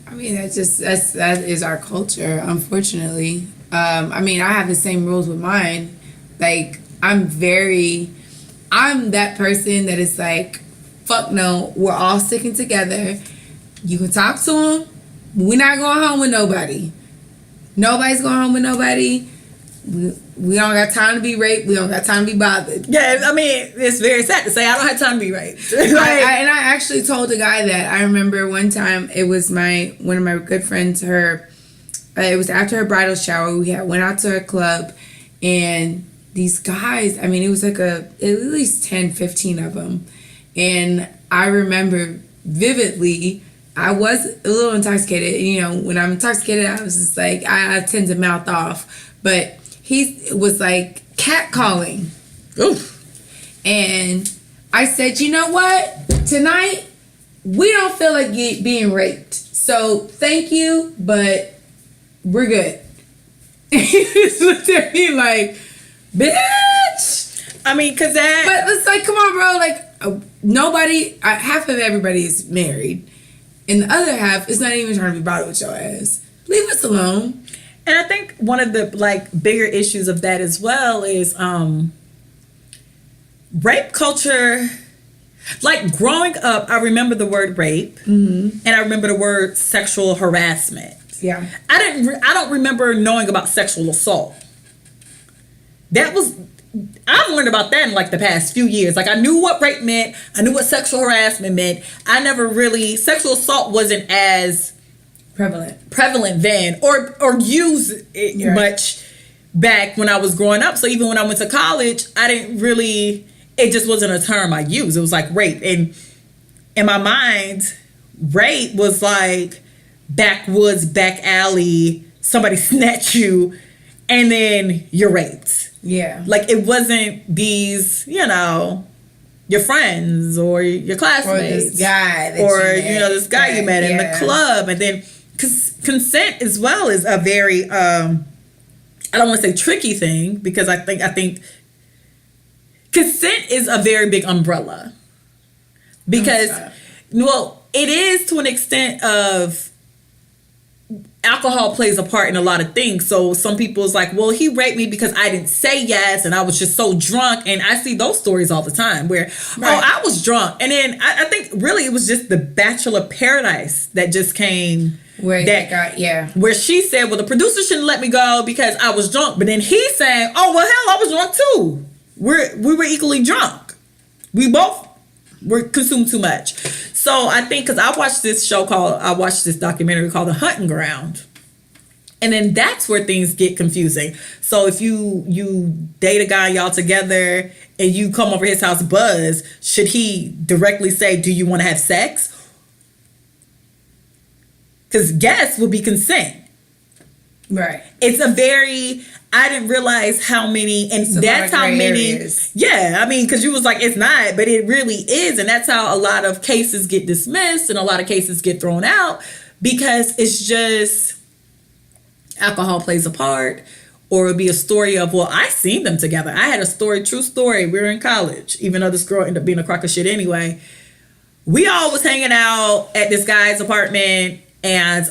I mean, that is our culture, unfortunately. I have the same rules with mine. Like, I'm that person that is like, fuck no, we're all sticking together. You can talk to them. We're not going home with nobody. Nobody's going home with nobody. We don't got time to be raped. We don't got time to be bothered. Yeah, I mean, it's very sad to say I don't have time to be raped. And I actually told a guy that. I remember one time, it was one of my good friends, it was after her bridal shower. We went out to a club, and these guys, it was like at least 10, 15 of them. And I remember vividly, I was a little intoxicated. When I'm intoxicated, I was just like, I tend to mouth off. But he was like catcalling. Oof. And I said, you know what? Tonight, we don't feel like being raped. So thank you, but we're good. And he just looked at me like, bitch. I mean, because that. But it's like, come on, bro. Like, nobody, half of everybody is married. And the other half is not even trying to be bothered with your ass. Leave us alone. And I think one of the like bigger issues of that as well is rape culture. Like growing up, I remember the word rape, and I remember the word sexual harassment. Yeah, I don't remember knowing about sexual assault. I've learned about that in like the past few years. Like I knew what rape meant, I knew what sexual harassment meant. I never really sexual assault wasn't as prevalent then, or used much back when I was growing up. So even when I went to college, I didn't really. It just wasn't a term I used. It was like rape. And in my mind, rape was like backwoods, back alley, somebody snatch you, and then you're raped. Yeah. Like it wasn't these, your friends or your classmates. Or this guy that or, you met. This guy you met in the club. And then consent as well is a very, I don't want to say tricky thing, because I think consent is a very big umbrella, because, it is to an extent of alcohol plays a part in a lot of things. So some people is like, well, he raped me because I didn't say yes and I was just so drunk. And I see those stories all the time where, I was drunk. And then I think really it was just the Bachelor Paradise that just came. Where she said, well, the producer shouldn't let me go because I was drunk. But then he's saying, oh, well, hell, I was drunk too. We were equally drunk. We both were consumed too much. So I think, because I watched this documentary called The Hunting Ground. And then that's where things get confusing. So if you date a guy, y'all together, and you come over his house buzz, should he directly say, do you want to have sex? Because guess would be consent. Right. It's I didn't realize how many, and that's how many. Areas. Yeah, I mean, because you was like, it's not, but it really is. And that's how a lot of cases get dismissed and a lot of cases get thrown out, because it's just alcohol plays a part, or it'll be a story of, well, I seen them together. I had a true story. We were in college, even though this girl ended up being a crock of shit anyway. We all was hanging out at this guy's apartment, and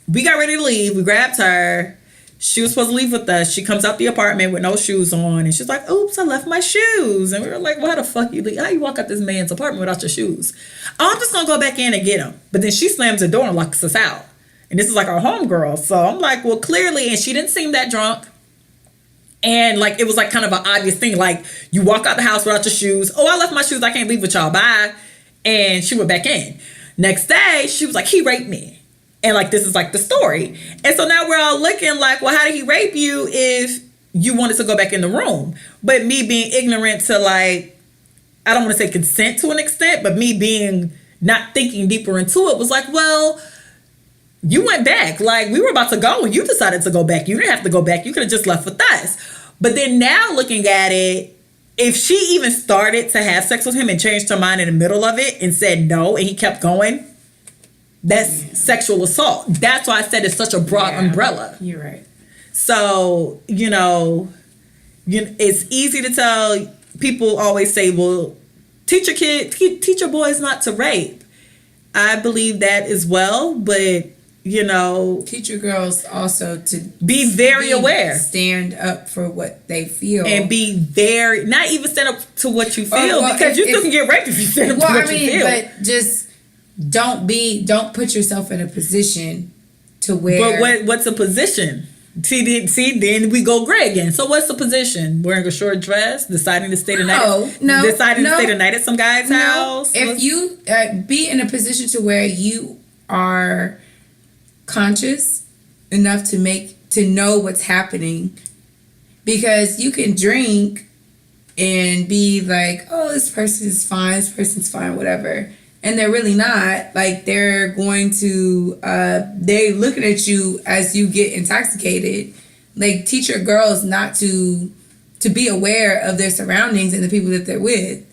we got ready to leave. We grabbed her. She was supposed to leave with us. She comes out the apartment with no shoes on, and she's like, oops, I left my shoes. And we were like, well, how the fuck you leave? How you walk out this man's apartment without your shoes? Oh, I'm just gonna go back in and get them. But then she slams the door and locks us out. And this is like our homegirl. So I'm like, well, clearly, and she didn't seem that drunk. And like, it was like kind of an obvious thing. Like, you walk out the house without your shoes. Oh, I left my shoes. I can't leave with y'all. Bye. And she went back in. Next day, she was like, he raped me. And like, this is like the story. And so now we're all looking like, well, how did he rape you if you wanted to go back in the room? But me being ignorant to like, I don't want to say consent to an extent, but me being not thinking deeper into it was like, well, you went back. Like, we were about to go and you decided to go back. You didn't have to go back. You could have just left with us. But then now looking at it, if she even started to have sex with him and changed her mind in the middle of it and said no, and he kept going, that's sexual assault. That's why I said it's such a broad umbrella. You're right. So, it's easy to tell. People always say, well, teach your boys not to rape. I believe that as well, but, teach your girls also to be very aware. Stand up for what they feel. And be very, not even stand up to what you feel, because you still can get raped if you stand up to what you feel. But just don't put yourself in a position to where. But what's a position? See, then we go gray again. So what's the position? Wearing a short dress, deciding to stay the night, deciding to stay the night at some guy's house. If you be in a position to where you are conscious enough to know what's happening, because you can drink and be like, oh, this person's fine, whatever. And they're really not. Like, they're going to, they're looking at you as you get intoxicated. Like, teach your girls not to be aware of their surroundings and the people that they're with.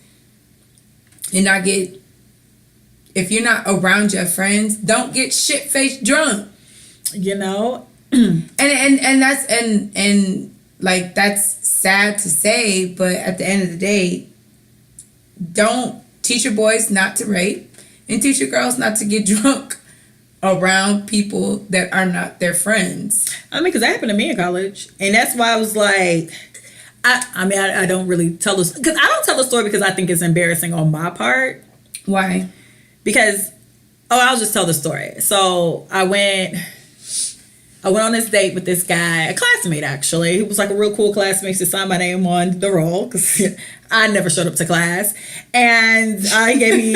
And not get, if you're not around your friends, don't get shit-faced drunk. And that's, and like, that's sad to say, but at the end of the day, don't teach your boys not to rape and teach your girls not to get drunk around people that are not their friends. I mean, because that happened to me in college. And that's why I was like, I don't really tell this, because I don't tell the story because I think it's embarrassing on my part. Why? Because, I'll just tell the story. So I went on this date with this guy, a classmate actually. He was like a real cool classmate. He signed my name on the roll because I never showed up to class. And he gave me,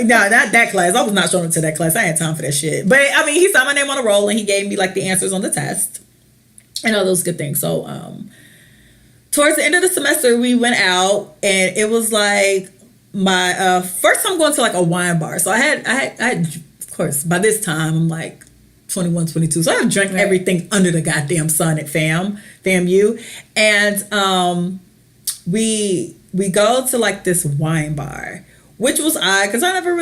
no, not that class. I was not showing up to that class. I had time for that shit. But I mean, he signed my name on the roll and he gave me like the answers on the test and all those good things. So towards the end of the semester, we went out and it was like my first time going to like a wine bar. So I had, of course, by this time, I'm like 21, 22. So I have drank everything under the goddamn sun at FAMU. And we go to like this wine bar, which was odd because I never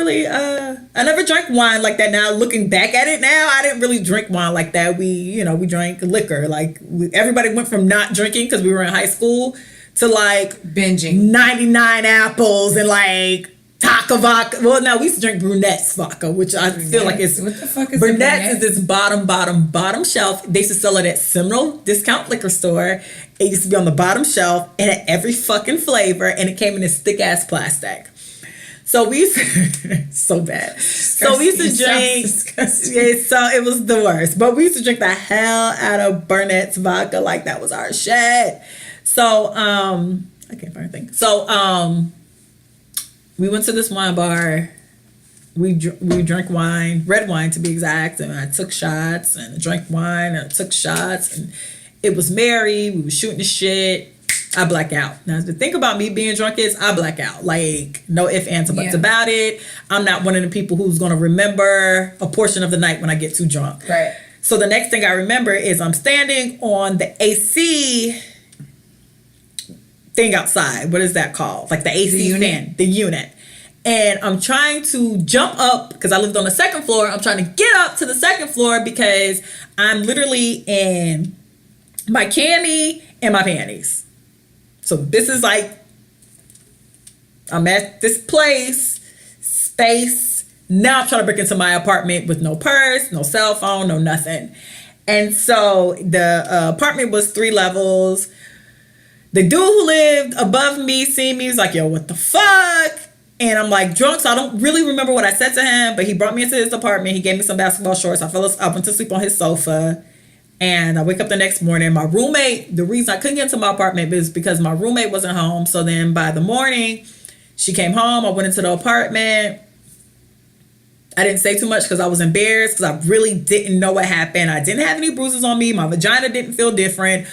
drank wine like that. Now looking back at it now, I didn't really drink wine like that. We drank liquor. Like everybody went from not drinking because we were in high school to like binging 99 apples and like Taka vodka. Well, no, we used to drink Brunette's vodka, which I feel like is... What the fuck is Brunette's is this bottom shelf. They used to sell it at Seminole Discount Liquor Store. It used to be on the bottom shelf and had every fucking flavor, and it came in this thick-ass plastic. So we used to... so bad. So we used to drink... Yeah, so it was the worst. But we used to drink the hell out of Brunette's vodka like that was our shit. So, I can't find anything. So, we went to this wine bar. We drank wine, red wine to be exact, and I took shots and I drank wine and I took shots and it was merry. We were shooting the shit. I black out. Now the thing about me being drunk is I black out. Like no ifs, ands, or buts about it. I'm not one of the people who's gonna remember a portion of the night when I get too drunk. Right. So the next thing I remember is I'm standing on the AC thing outside. What is that called? Like the AC fan, the unit. And I'm trying to jump up because I lived on the second floor. I'm trying to get up to the second floor because I'm literally in my cami and my panties. So this is like, I'm at this space. Now I'm trying to break into my apartment with no purse, no cell phone, no nothing. And so the apartment was 3 levels. The dude who lived above me seen me, he was like, yo, what the fuck? And I'm like drunk, so I don't really remember what I said to him, but he brought me into his apartment. He gave me some basketball shorts. I went to sleep on his sofa. And I wake up the next morning. My roommate, the reason I couldn't get into my apartment is because my roommate wasn't home. So then by the morning, she came home. I went into the apartment. I didn't say too much because I was embarrassed because I really didn't know what happened. I didn't have any bruises on me. My vagina didn't feel different.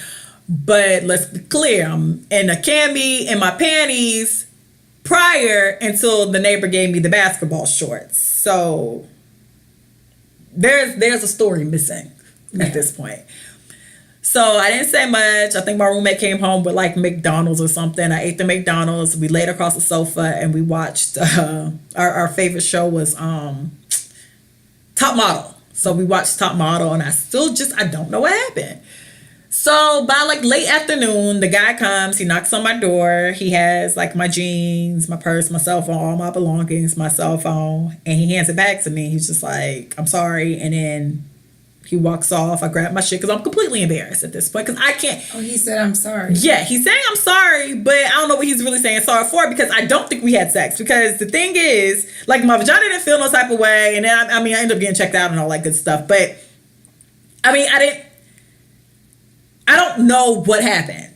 But let's be clear, I'm in a cami and my panties prior until the neighbor gave me the basketball shorts. So there's a story missing at this point. So I didn't say much. I think my roommate came home with like McDonald's or something. I ate the McDonald's. We laid across the sofa and we watched our favorite show was Top Model. So we watched Top Model and I don't know what happened. So by like late afternoon, the guy comes, he knocks on my door. He has like my jeans, my purse, my cell phone, all my belongings, my cell phone, and he hands it back to me. He's just like, I'm sorry. And then he walks off. I grab my shit because I'm completely embarrassed at this point because I can't. Oh, he said, I'm sorry. Yeah, he's saying I'm sorry, but I don't know what he's really saying sorry for because I don't think we had sex. Because the thing is, like my vagina didn't feel no type of way. And then, I ended up getting checked out and all that good stuff. But I don't know what happened.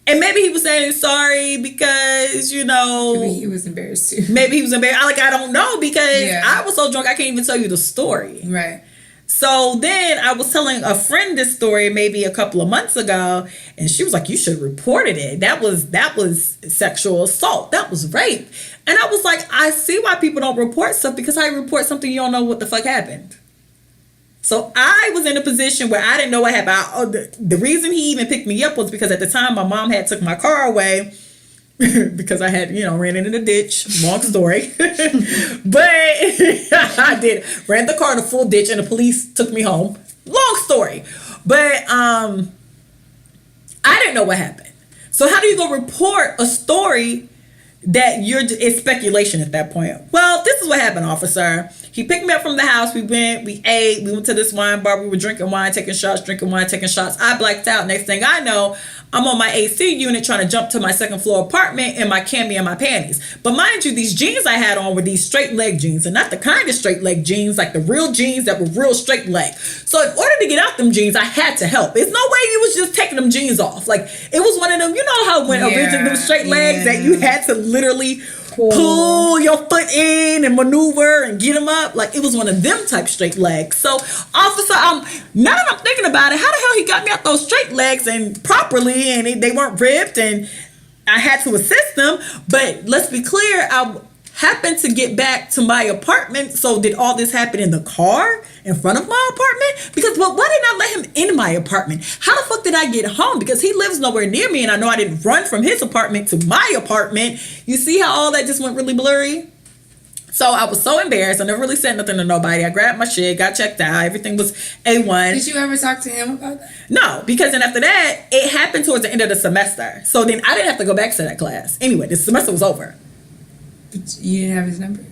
And maybe he was saying sorry because, Maybe he was embarrassed too. Maybe he was embarrassed. I don't know because I was so drunk I can't even tell you the story. Right. So then I was telling a friend this story maybe a couple of months ago, and she was like, you should have reported it. That was sexual assault. That was rape. And I was like, I see why people don't report stuff because how you report something you don't know what the fuck happened. So I was in a position where I didn't know what happened. The reason he even picked me up was because at the time my mom had took my car away because I had, ran into the ditch. Long story. But I did. Ran the car in a full ditch and the police took me home. Long story. But I didn't know what happened. So how do you go report a story that it's speculation at that point? Well, this is what happened, officer. He picked me up from the house. We went, we ate, we went to this wine bar. We were drinking wine, taking shots, drinking wine, taking shots. I blacked out. Next thing I know, I'm on my AC unit trying to jump to my second floor apartment in my cami and my panties. But mind you, these jeans I had on were these straight leg jeans, and not the kind of straight leg jeans, like the real jeans that were real straight leg. So in order to get out them jeans, I had to help. There's no way you was just taking them jeans off. Like, it was one of them, you know how when originally them straight legs that you had to literally pull your foot in and maneuver and get them up. Like, it was one of them type straight legs. So, officer, now that I'm thinking about it, how the hell he got me out those straight legs and properly, and they weren't ripped, and I had to assist them. But let's be clear, I happened to get back to my apartment. So did all this happen in the car in front of my apartment? Because, well, why didn't I let him in my apartment? How the fuck did I get home? Because he lives nowhere near me, and I know I didn't run from his apartment to my apartment. You see how all that just went really blurry? So I was so embarrassed. I never really said nothing to nobody. I grabbed my shit, got checked out. Everything was A1. Did you ever talk to him about that? No, because then after that, it happened towards the end of the semester. So then I didn't have to go back to that class. Anyway, the semester was over. You didn't have his number?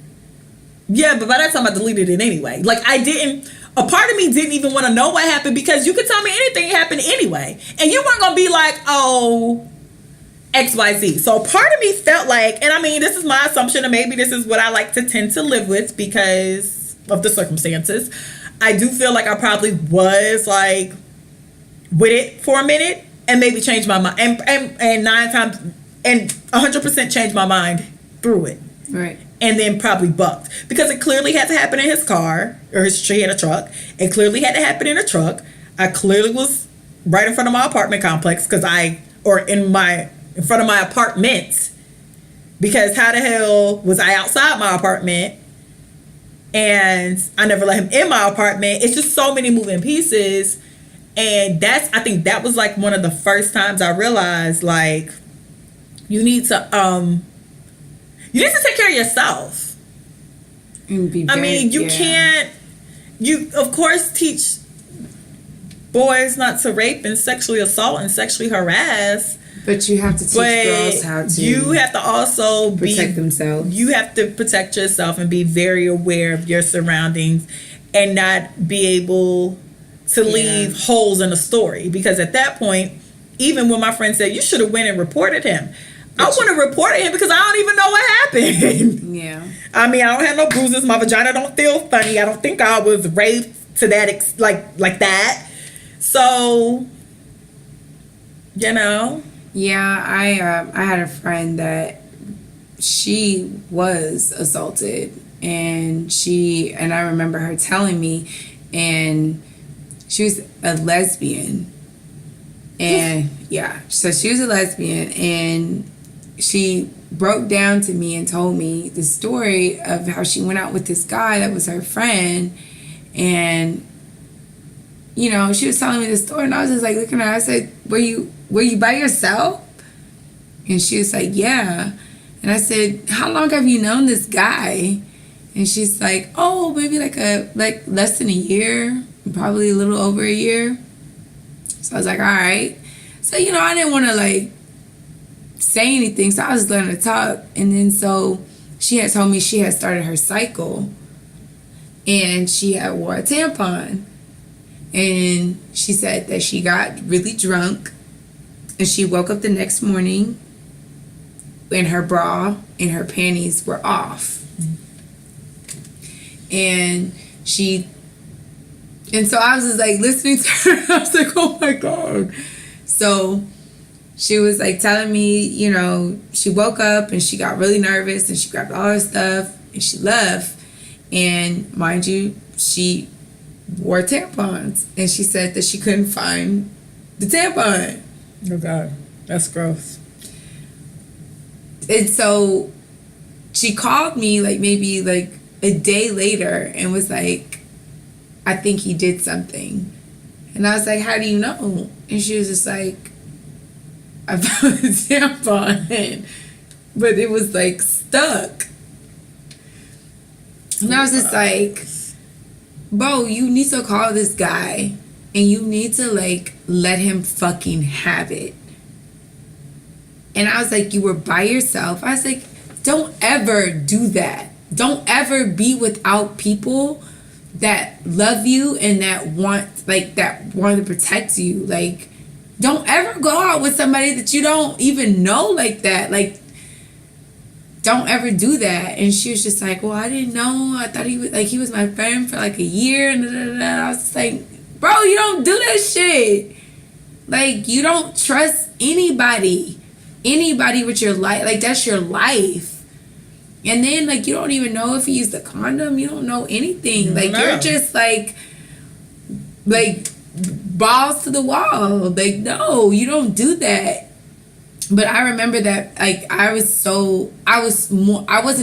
Yeah, but by that time I deleted it anyway. Like, I didn't, a part of me didn't even want to know what happened, because you could tell me anything happened anyway. And you weren't going to be like, oh, XYZ. So part of me felt like, and I mean, this is my assumption, and maybe this is what I like to tend to live with because of the circumstances. I do feel like I probably was like with it for a minute and maybe changed my mind. And 9 times, and 100% changed my mind through it. Right. And then probably bucked, because it clearly had to happen in his car, or he had a truck. It clearly had to happen in a truck. I clearly was right in front of my apartment complex, in front of my apartment, because how the hell was I outside my apartment and I never let him in my apartment? It's just so many moving pieces. And I think that was like one of the first times I realized, like, you need to take care of yourself. You of course teach boys not to rape and sexually assault and sexually harass, but you have to teach girls how to. You have to also protect themselves. You have to protect yourself and be very aware of your surroundings, and not be able to leave holes in a story. Because at that point, even when my friend said you should have went and reported him, I wouldn't have reported him because I don't even know what happened. Yeah. I mean, I don't have no bruises. My vagina don't feel funny. I don't think I was raped to that like that. So, you know. Yeah, I had a friend that she was assaulted, and I remember her telling me, and she was a lesbian. And yeah, so she was a lesbian, and she broke down to me and told me the story of how she went out with this guy that was her friend, and you know, she was telling me the story, and I was just like looking at her. I said, were you by yourself? And she was like, yeah. And I said, how long have you known this guy? And she's like, oh, maybe like less than a year, probably a little over a year. So I was like, all right. So, you know, I didn't want to like say anything, so I was letting her talk. And then so she had told me she had started her cycle, and she had wore a tampon. And she said that she got really drunk, and she woke up the next morning and her bra and her panties were off. And so I was just like listening to her. I was like, oh my God. So she was like telling me, you know, she woke up and she got really nervous and she grabbed all her stuff and she left. And mind you, she wore tampons, and she said that she couldn't find the tampon. Oh God, that's gross. And so she called me like maybe like a day later and was like, I think he did something. And I was like, how do you know? And she was just like, I found a tampon, but it was like stuck. And I was just like, bro, you need to call this guy and you need to like let him fucking have it. And I was like, you were by yourself. I was like, don't ever do that. Don't ever be without people that love you and that want to protect you. Like, don't ever go out with somebody that you don't even know like that. Like, don't ever do that. And she was just like, well, I didn't know. I thought he was my friend for like a year. And I was just like, bro, you don't do that shit. Like, you don't trust anybody with your life. Like, that's your life. And then, like, you don't even know if he used a condom. You don't know anything. Like, you're just like balls to the wall. Like, no, you don't do that. But I remember that, like, I wasn't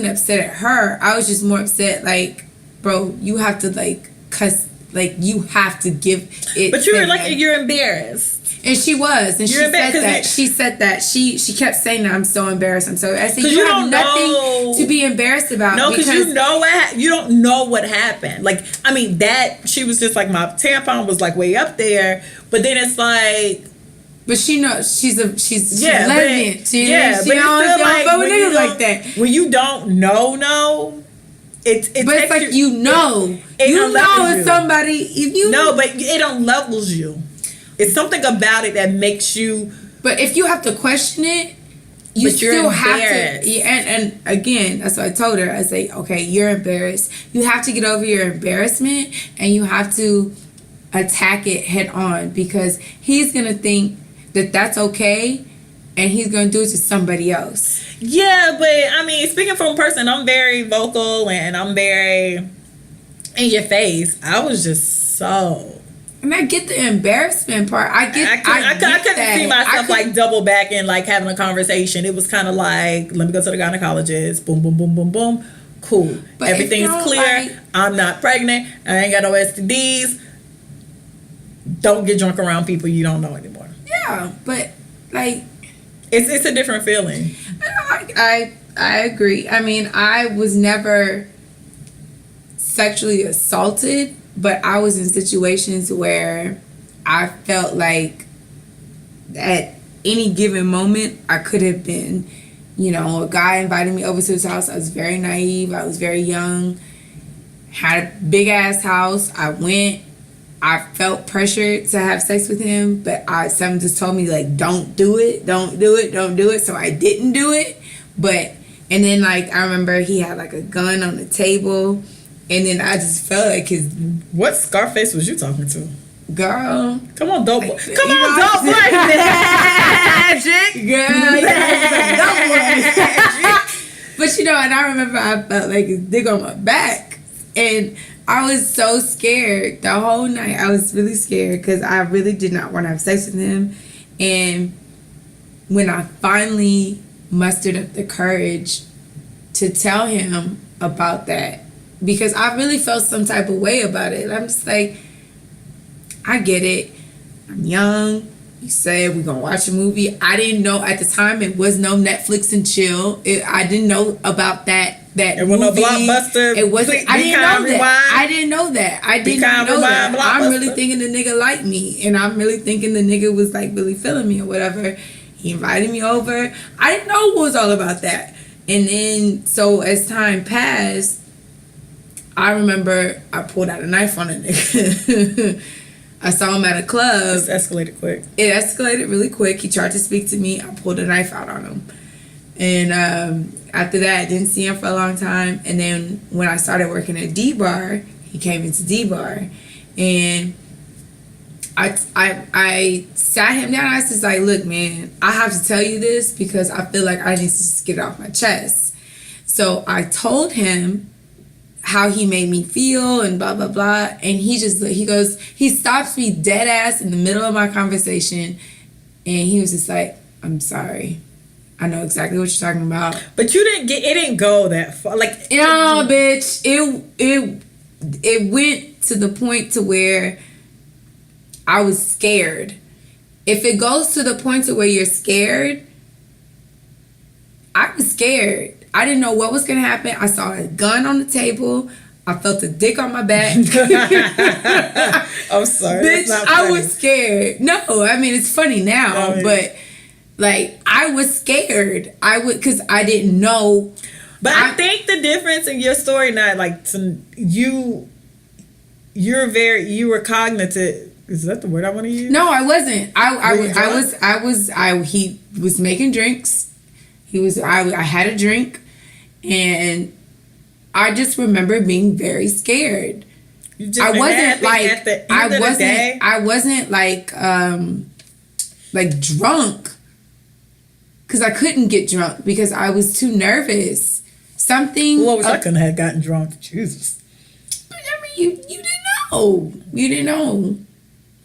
upset at her. I was just more upset, like, bro, you have to, like, cuss, like, you have to give it. But you were like, you're embarrassed. And she was, and she said that. She said that. She kept saying that I'm so embarrassed. I'm so. I said you have nothing to be embarrassed about. No, because you know you don't know what happened. Like, I mean, that she was just like, my tampon was like way up there, but then it's like. But she knows she's lesbian. She don't fuck with niggas like that. When you don't know. But it's like you know if somebody if you no, but it unlevels you. It's something about it that makes you. But if you have to question it, you still have to. Yeah, and again, that's what I told her. I say, okay, you're embarrassed. You have to get over your embarrassment, and you have to attack it head on, because he's gonna think that that's okay, and he's gonna do it to somebody else. Yeah, but I mean, speaking from a person, I'm very vocal and I'm very in your face. I was just so. And I get the embarrassment part. I couldn't see myself like double back and like having a conversation. It was kind of like, let me go to the gynecologist. Boom, boom, boom, boom, boom. Cool. But everything's clear. I'm not pregnant. I ain't got no STDs. Don't get drunk around people you don't know anymore. Yeah, but like, it's a different feeling. I agree. I mean, I was never sexually assaulted. But I was in situations where I felt like at any given moment I could have been, a guy invited me over to his house. I was very naive. I was very young. Had a big ass house. I went. I felt pressured to have sex with him, but someone just told me, like, don't do it. Don't do it. Don't do it. So I didn't do it. And then, like, I remember he had like a gun on the table. And then I just felt like what Scarface was you talking to? Girl. Come on, dope boy. Come on, dope boy. Magic. Girl, dope boy. But and I remember I felt like a dick on my back. And I was so scared the whole night. I was really scared because I really did not want to have sex with him. And when I finally mustered up the courage to tell him about that, because I really felt some type of way about it. I'm just like, I get it. I'm young. You said we're going to watch a movie. I didn't know at the time it was no Netflix and chill. I didn't know about that it movie. Was no Blockbuster. It wasn't. I didn't know that. I didn't know that. I'm really thinking the nigga liked me. And I'm really thinking the nigga was like really feeling me or whatever. He invited me over. I didn't know it was all about that. And then, so as time passed, I remember I pulled out a knife on a nigga. I saw him at a club. It escalated quick. It escalated really quick. He tried to speak to me. I pulled a knife out on him. And after that, I didn't see him for a long time. And then when I started working at D-Bar, he came into D-Bar. And I sat him down. I was just like, look, man, I have to tell you this because I feel like I need to just get it off my chest. So I told him how he made me feel and blah, blah, blah. And he stops me dead ass in the middle of my conversation. And he was just like, I'm sorry. I know exactly what you're talking about. But it didn't go that far. Like, no, bitch. It went to the point to where I was scared. If it goes to the point to where you're scared, I was scared. I didn't know what was going to happen. I saw a gun on the table. I felt a dick on my back. I'm sorry. Bitch, I was scared. No, I mean, it's funny now, but Like, I was scared. Because I didn't know. But I think the difference in your story, not like you were cognitive. Is that the word I want to use? No, I wasn't. He was making drinks. I had a drink, and I just remember being very scared. I wasn't like drunk, because I couldn't get drunk because I was too nervous. What was I couldn't have gotten drunk? Jesus. But I mean, you didn't know. You didn't know.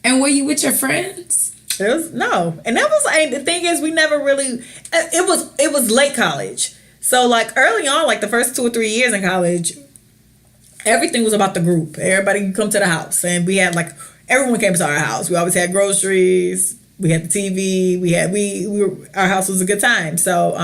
And were you with your friends? No. And that was like, the thing is, we never really, it was late college. So like early on, like the first 2 or 3 years in college, everything was about the group. Everybody could come to the house, and we had like, everyone came to our house. We always had groceries. We had the TV. Our house was a good time. So,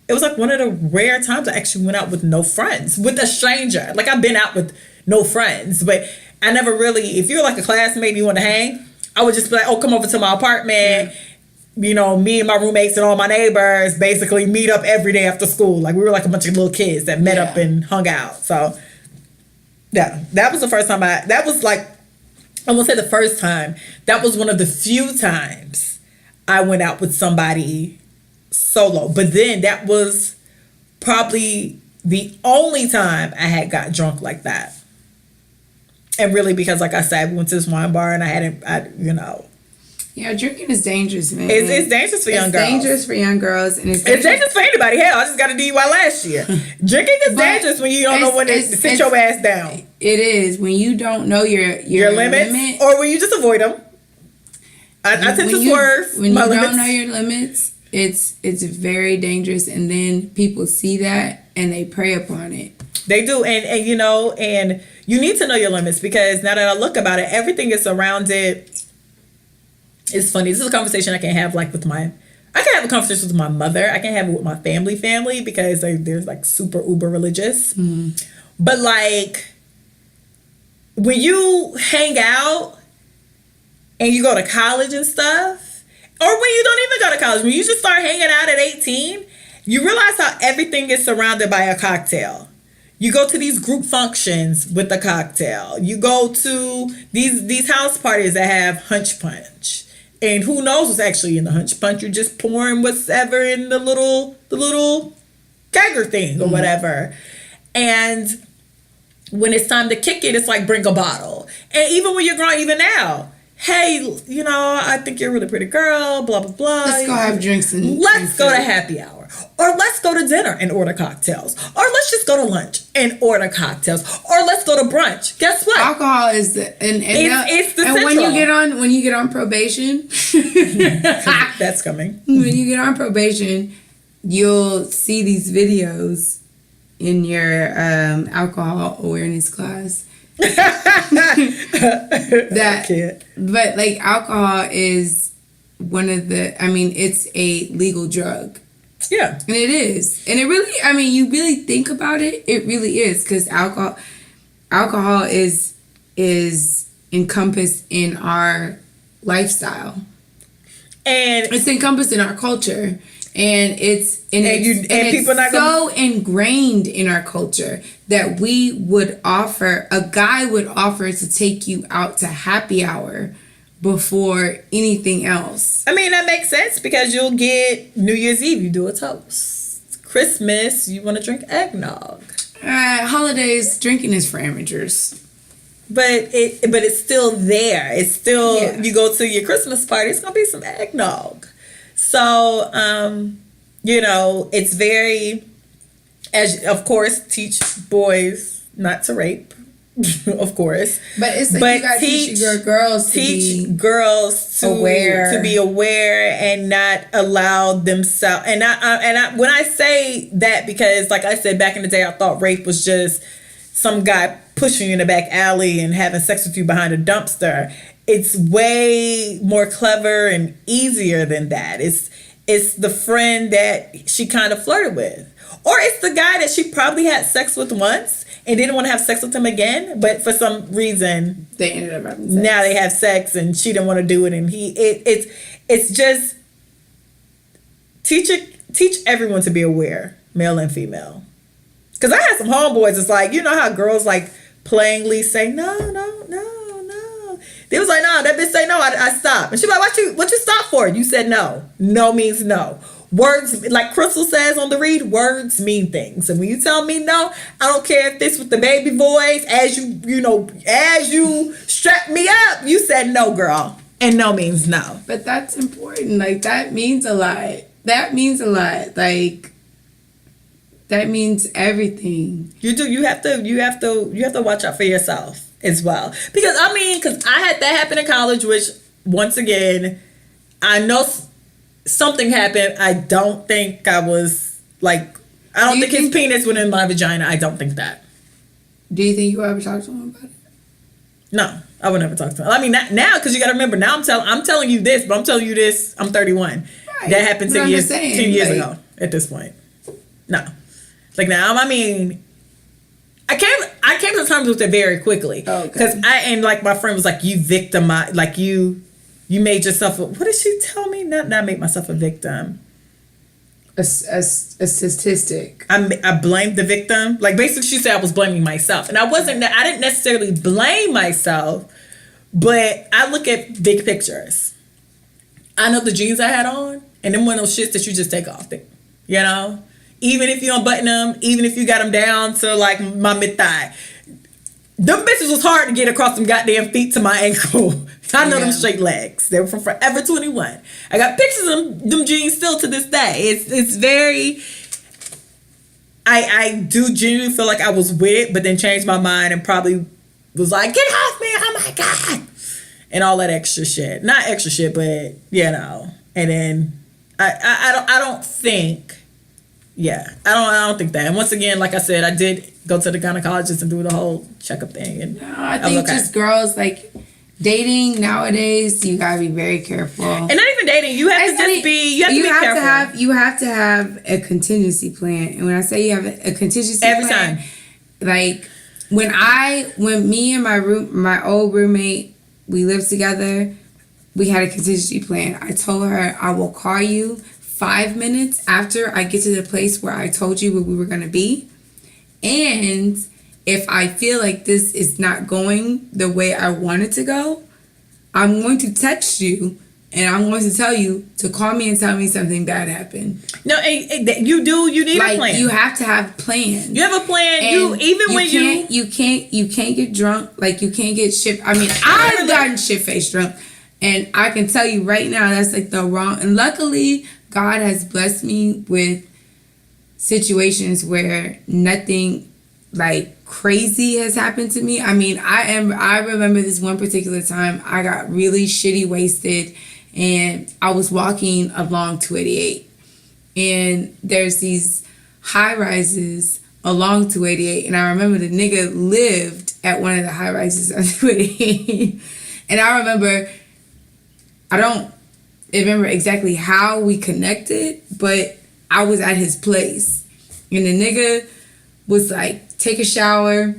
it was like one of the rare times I actually went out with no friends, with a stranger. Like, I've been out with no friends, but I never really, if you're like a classmate and you want to hang, I would just be like, oh, come over to my apartment. You know, me and my roommates and all my neighbors basically meet up every day after school. Like, we were like a bunch of little kids that met up and hung out. So, yeah, that was the first time that was like, I won't say the first time. That was one of the few times I went out with somebody solo. But then that was probably the only time I had got drunk like that. And really, because like I said, we went to this wine bar and Yeah, drinking is dangerous, man. It's dangerous for young girls. It's dangerous for young girls. And it's dangerous for anybody. Hell, I just got a DUI last year. Drinking is dangerous when you don't know when to sit your ass down. It is. When you don't know your limits. Or when you just avoid them. I tend to swerve when you don't know your limits, it's very dangerous, and then people see that and they prey upon it. They do, and you need to know your limits, because now that I look about it, everything is surrounded. It's funny. This is a conversation I can have I can have a conversation with my mother. I can have it with my family because they're like super uber religious. Mm-hmm. But like when you hang out and you go to college and stuff, or when you don't even go to college, when you just start hanging out at 18, you realize how everything is surrounded by a cocktail. You go to these group functions with a cocktail. You go to these house parties that have hunch punch. And who knows what's actually in the hunch punch? You're just pouring whatever in the little kegger thing or whatever. And when it's time to kick it, it's like, bring a bottle. And even when you're grown, even now, hey, I think you're a really pretty girl, blah, blah, blah. Let's go have drinks. Let's go to happy hour. Or let's go to dinner and order cocktails. Or let's just go to lunch and order cocktails. Or let's go to brunch. Guess what? Alcohol is it's the central. When you get on probation, that's coming. When you get on probation, you'll see these videos in your alcohol awareness class. But like alcohol is one of it's a legal drug. Yeah. And it is. And it really, you really think about it, it really is, because alcohol is encompassed in our lifestyle. And it's encompassed in our culture. And it's so ingrained in our culture that a guy would offer to take you out to happy hour before anything else. That makes sense, because you'll get New Year's Eve, you do a toast. Christmas, you want to drink eggnog. Holidays, drinking is for amateurs. But it's still there. It's still, you go to your Christmas party, it's going to be some eggnog. So, it's very, of course, teach boys not to rape, of course. But it's like you gotta teach your girls to be aware and not allow themselves. And I when I say that, because like I said, back in the day, I thought rape was just some guy pushing you in the back alley and having sex with you behind a dumpster. It's way more clever and easier than that. It's the friend that she kind of flirted with. Or it's the guy that she probably had sex with once and didn't want to have sex with him again, but for some reason they ended up having sex. Now they have sex and she didn't want to do it, and it's just teach everyone to be aware, male and female. Because I had some homeboys. It's like, you know how girls like plainly say no. They was like, no, that bitch say no. I stopped. And she like, what you stop for? You said no. No means no. Words, like Crystal says on the read, words mean things. And when you tell me no, I don't care if it's with the baby voice, as you strap me up, you said no, girl. And no means no. But that's important. Like, that means a lot. That means a lot. Like, that means everything. You do. You have to watch out for yourself as well. Because I had that happen in college, which once again, I know something happened. I don't think I was like, I don't think his penis went in my vagina. I don't think that. Do you think you ever talked to him about it? No, I would never talk to him. I mean, now, because you got to remember, now I'm telling you this, but I'm telling you this, I'm 31. Right. That happened 10 years ago at this point. No. Like, now, I mean, I came to terms with it very quickly. Because my friend was like, you victimized, like you made yourself what did she tell me? Not make myself a victim. A statistic. I blamed the victim. Like, basically she said I was blaming myself. And I didn't necessarily blame myself, but I look at big pictures. I know the jeans I had on, and them one of those shits that you just take off. You know? Even if you unbutton them, even if you got them down to like my mid-thigh. Them bitches was hard to get across them goddamn feet to my ankle. I know them straight legs. They were from Forever 21. I got pictures of them jeans still to this day. It's very... I do genuinely feel like I was with it, but then changed my mind and probably was like, get off me, oh my God. And all that extra shit. Not extra shit, but, you know. And then I don't think... Yeah, I don't think that. And once again, like I said, I did go to the gynecologist and do the whole checkup thing. And no, I think just girls, like, dating nowadays, you gotta be very careful. And not even dating, you have to just be. You have to be careful. You have to have a contingency plan. And when I say you have a contingency every plan, time, like when me and my old roommate, we lived together, we had a contingency plan. I told her I will call you 5 minutes after I get to the place where I told you where we were going to be. And if I feel like this is not going the way I want it to go, I'm going to text you and I'm going to tell you to call me and tell me something bad happened. No, you need a plan. You have to have plans. You have a plan. And you can't get drunk. Like, you can't get shit. I mean, I've gotten shit-faced drunk. And I can tell you right now, that's like the wrong. And luckily, God has blessed me with situations where nothing like crazy has happened to me. I mean, I remember this one particular time I got really shitty wasted and I was walking along 288 and there's these high rises along 288 and I remember the nigga lived at one of the high rises on 288 and I remember, I don't remember exactly how we connected, but I was at his place and the nigga was like, take a shower,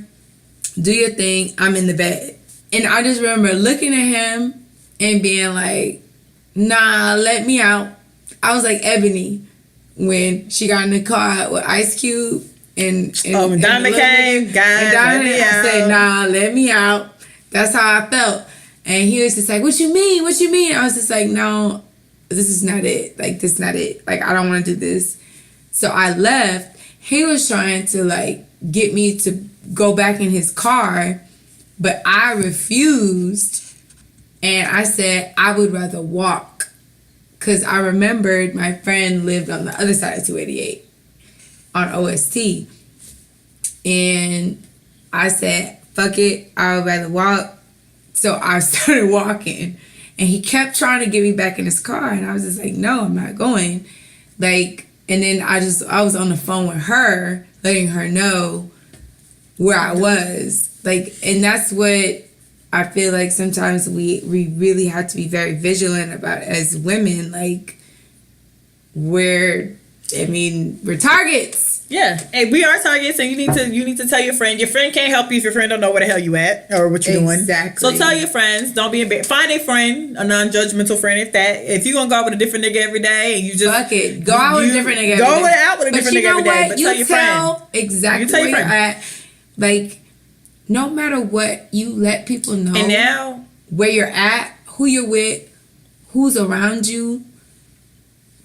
do your thing, I'm in the bed. And I just remember looking at him and being like, nah, let me out. I was like Ebony when she got in the car with Ice Cube and Diamond came, I said, nah, let me out. That's how I felt. And he was just like, what you mean? What you mean? I was just like, no, this is not it. Like, this is not it. Like, I don't want to do this. So I left. He was trying to, like, get me to go back in his car, but I refused. And I said, I would rather walk. Because I remembered my friend lived on the other side of 288 on OST. And I said, fuck it, I would rather walk. So I started walking and he kept trying to get me back in his car. And I was just like, no, I'm not going. Like, and then I was on the phone with her, letting her know where I was. Like, and that's what I feel like sometimes we really have to be very vigilant about as women. Like, where I mean, we're targets. Yeah, and we are targets, and you need to tell your friend. Your friend can't help you if your friend don't know where the hell you at or what you're doing. Exactly. So tell your friends. Don't be embarrassed. Find a friend, a non-judgmental friend. If you're gonna go out with a different nigga every day, and you just fuck it, go out with a different nigga. Go out with a different nigga every day. But you tell your friend exactly where you're at. Like, no matter what, you let people know. And now where you're at, who you're with, who's around you,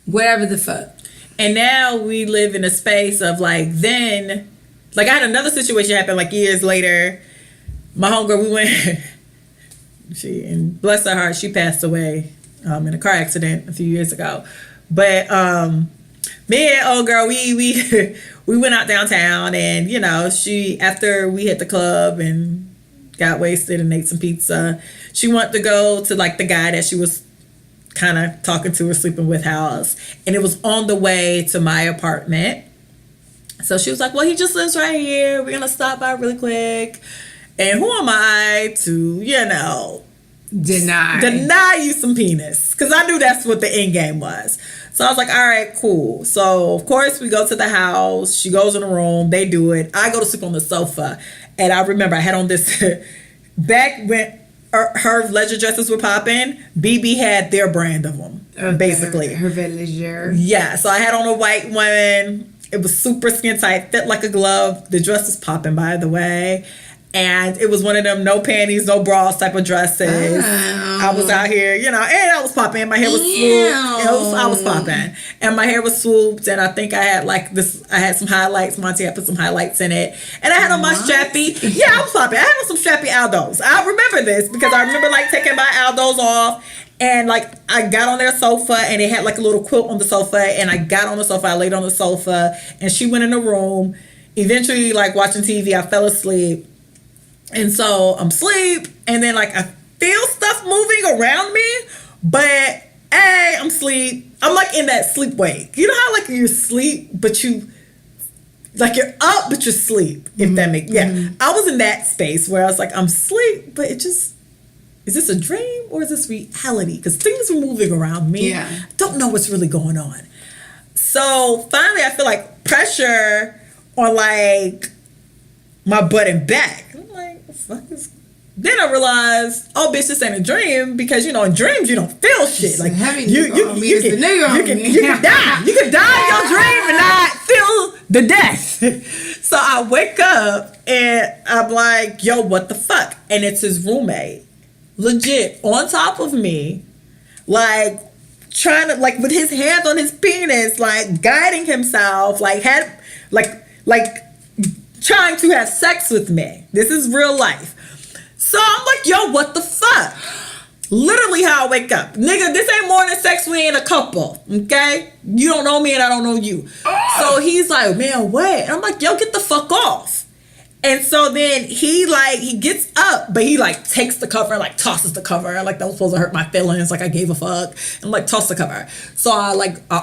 whatever the fuck. And now we live in a space of like, then, like I had another situation happen like years later. My homegirl, we went, and bless her heart, she passed away in a car accident a few years ago. But me and old girl, we went out downtown, and you know, after we hit the club and got wasted and ate some pizza, she wanted to go to like the guy that she was kind of talking to or sleeping with house, and it was on the way to my apartment. So she was like, well, he just lives right here, we're gonna stop by really quick. And who am I to, you know, deny you some penis, because I knew that's what the end game was. So I was like, all right, cool. So of course we go to the house, she goes in the room, they do it, I go to sleep on the sofa. And I remember I had on this back when her leisure dresses were popping, BB had their brand of them, basically. Her leisure. Yeah, so I had on a white one. It was super skin tight, fit like a glove. The dress was popping, by the way. And it was one of them no panties, no bras type of dresses. Oh. I was out here, you know, and I was popping. My hair was swooped. I was popping. And my hair was swooped. And I think I had like this, I had some highlights. Monty had put some highlights in it. And I had on my strappy. Yeah, I was popping. I had on some strappy Aldos. I remember this because I remember like taking my Aldos off. And like I got on their sofa, and it had like a little quilt on the sofa. And I got on the sofa, I laid on the sofa, and she went in the room. Eventually, like watching TV, I fell asleep. And so I'm asleep, and then like I feel stuff moving around me, but I'm asleep. I'm like in that sleep wake. You know how like you're asleep, but you like you're up, but you're asleep. If that makes I was in that space where I was like, I'm asleep, but it just, is this a dream or is this reality? Because things are moving around me. Yeah. I don't know what's really going on. So finally, I feel like pressure on like my butt and back. I'm like, the fuck is... Then I realized, oh, bitch, this ain't a dream, because, you know, in dreams, you don't feel shit. Like, you can die. You can die in your dream and not feel the death. So I wake up, and I'm like, yo, what the fuck? And it's his roommate. Legit, on top of me, like, trying to, like, with his hand on his penis, like, guiding himself, like, trying to have sex with me. This is real life. So I'm like, yo, what the fuck? Literally how I wake up. Nigga, this ain't morning sex, we ain't a couple, okay? You don't know me and I don't know you. So he's like, man, what? And I'm like, yo, get the fuck off. And so then he gets up, but he like takes the cover, like tosses the cover. Like that was supposed to hurt my feelings. Like I gave a fuck. And like toss the cover. So I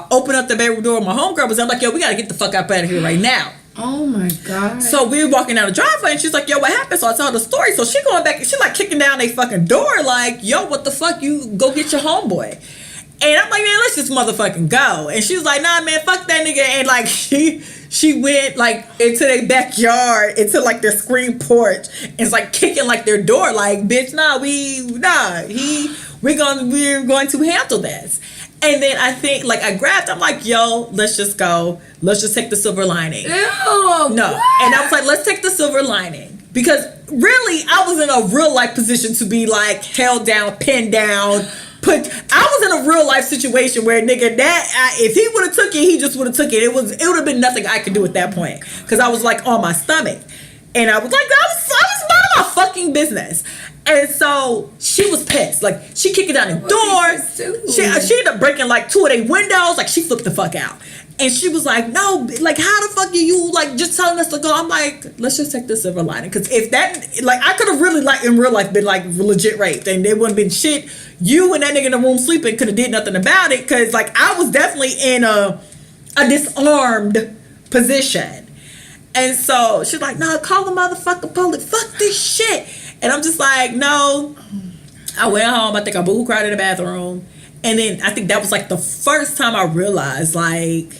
open up the bedroom door. My homegirl was, I'm like, yo, we gotta get the fuck up out of here right now. Oh my God. So we were walking down the driveway, and she's like, yo, what happened? So I tell her the story. So she going back, and she like kicking down a fucking door like, yo, what the fuck? You go get your homeboy. And I'm like, man, let's just motherfucking go. And she was like, nah, man, fuck that nigga. And like she went like into their backyard, into like their screen porch, and it's like kicking like their door like, bitch, we're going to handle this. And then I think, like, I grabbed, I'm like, yo, let's just go. Let's just take the silver lining. Ew, no. What? And I was like, let's take the silver lining. Because really, I was in a real life position to be, like, held down, pinned down, I was in a real life situation where, nigga, if he would have took it, he just would have took it. It would have been nothing I could do at that point. Because I was, like, on my stomach. And I was like, I was minding my fucking business. And so she was pissed. Like, she kicked down the door. She ended up breaking like 2 of their windows. Like, she flipped the fuck out. And she was like, no, like, how the fuck are you, like, just telling us to go? I'm like, let's just take the silver lining. Because if that, like, I could have really, like, in real life been, like, legit raped. And there wouldn't been shit. You and that nigga in the room sleeping could have did nothing about it. Because, like, I was definitely in a disarmed position. And so she's like, no, call the motherfucking police. Fuck this shit. And I'm just like, no. I went home. I think I boo cried in the bathroom. And then I think that was like the first time I realized, like,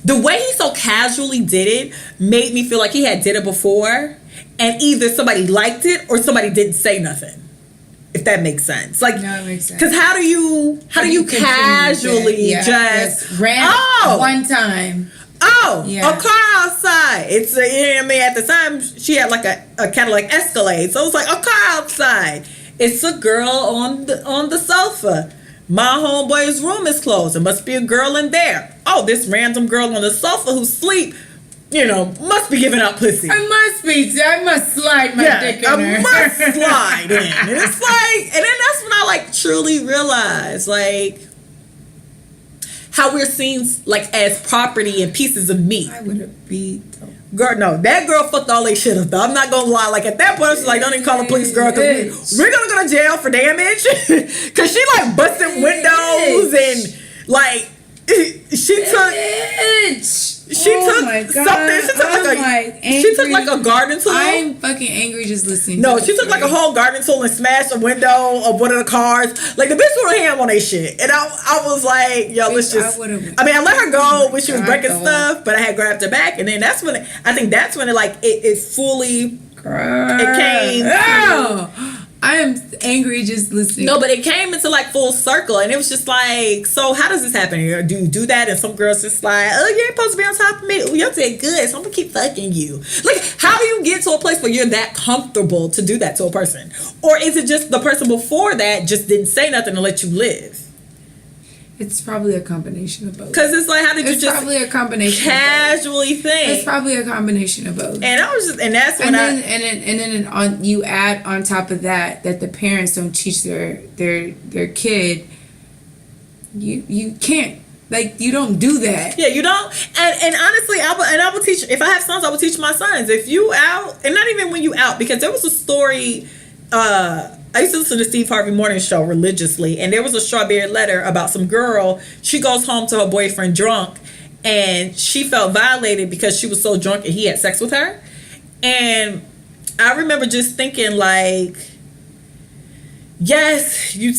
the way he so casually did it made me feel like he had did it before, and either somebody liked it or somebody didn't say nothing. If that makes sense. Like, no, it makes sense. Because how do you casually just ran one time? Oh, a car outside. It's at the time she had like a Cadillac Escalade, so it was like a car outside. It's a girl on the sofa. My homeboy's room is closed. There must be a girl in there. Oh, this random girl on the sofa who sleep, must be giving out pussy. I must slide my dick in her. I must slide in. And it's like, and then that's when I like truly realized like how we're seen like as property and pieces of meat. I would have beat them. Girl, no, that girl fucked all they shit up though. I'm not gonna lie. Like at that point, she's like, don't even call the police, girl, because we're gonna go to jail for damage. Cause she like busted windows and like she took like a garden tool. I'm fucking angry just listening. No, she took like a whole garden tool and smashed a window of one of the cars. Like the bitch put her hand on their shit, and I was like, yo, let's just. I let her go when she was breaking stuff, but I had grabbed her back, and then that's when it fully. It came. I am angry just listening. No, but it came into like full circle, and it was just like, so how does this happen? Do you do that? And some girls just like, oh, you ain't supposed to be on top of me. Oh, you're doing good, so I'm gonna keep fucking you. Like, how do you get to a place where you're that comfortable to do that to a person? Or is it just the person before that just didn't say nothing to let you live? It's probably a combination of both. Because it's like, how did you just probably a combination casually think? It's probably a combination of both. And I was just, and that's when and then on you add on top of that the parents don't teach their kid. You can't, like, you don't do that. Yeah, you don't. And honestly, I will teach. If I have sons, I will teach my sons. If you out, and not even when you out, because there was a story. I used to listen to Steve Harvey Morning Show religiously, and there was a strawberry letter about some girl. She goes home to her boyfriend drunk, and she felt violated because she was so drunk and he had sex with her. And I remember just thinking, like, yes, you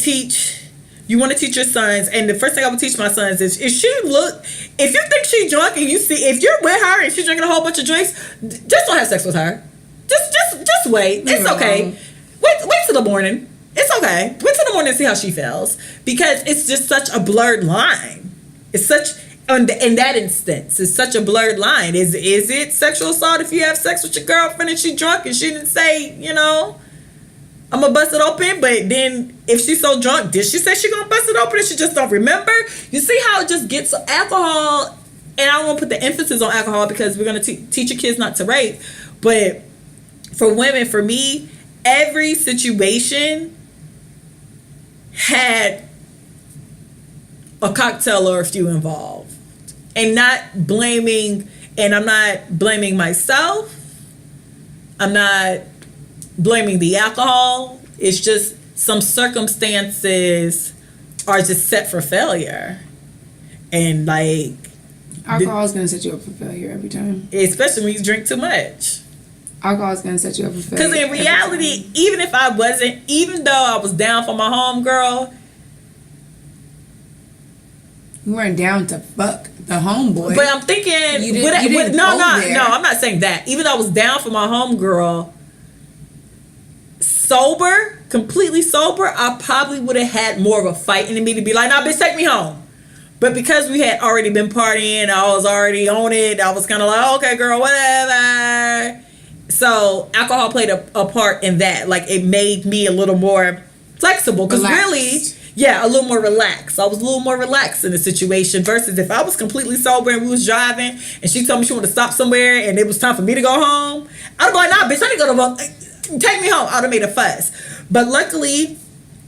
want to teach your sons, and the first thing I would teach my sons is if you think she's drunk and if you're with her and she's drinking a whole bunch of drinks, just don't have sex with her. Just wait. It's okay. Wait till the morning. It's okay. Wait till the morning and see how she feels. Because it's just such a blurred line. It's such, in that instance, it's such a blurred line. Is it sexual assault if you have sex with your girlfriend and she drunk and she didn't say, I'm gonna bust it open? But then if she's so drunk, did she say she gonna bust it open and she just don't remember? You see how it just gets alcohol, and I don't want to put the emphasis on alcohol because we're gonna teach your kids not to rape. But for women, for me, every situation had a cocktail or a few involved. And I'm not blaming myself. I'm not blaming the alcohol. It's just some circumstances are just set for failure. And like, alcohol is going to set you up for failure every time. Especially when you drink too much. Alcohol is going to set you up for failure. Because in reality, even though I was down for my homegirl, you weren't down to fuck the homeboy. But I'm thinking, I'm not saying that. Even though I was down for my homegirl, completely sober, I probably would have had more of a fight in me to be like, nah, bitch, take me home. But because we had already been partying, I was already on it, I was kind of like, okay, girl, whatever. So alcohol played a part in that. Like, it made me a little more flexible. Because really, a little more relaxed. I was a little more relaxed in the situation versus if I was completely sober and we was driving and she told me she wanted to stop somewhere and it was time for me to go home, I'd be like, nah, bitch, I need to go to take me home. I would have made a fuss. But luckily,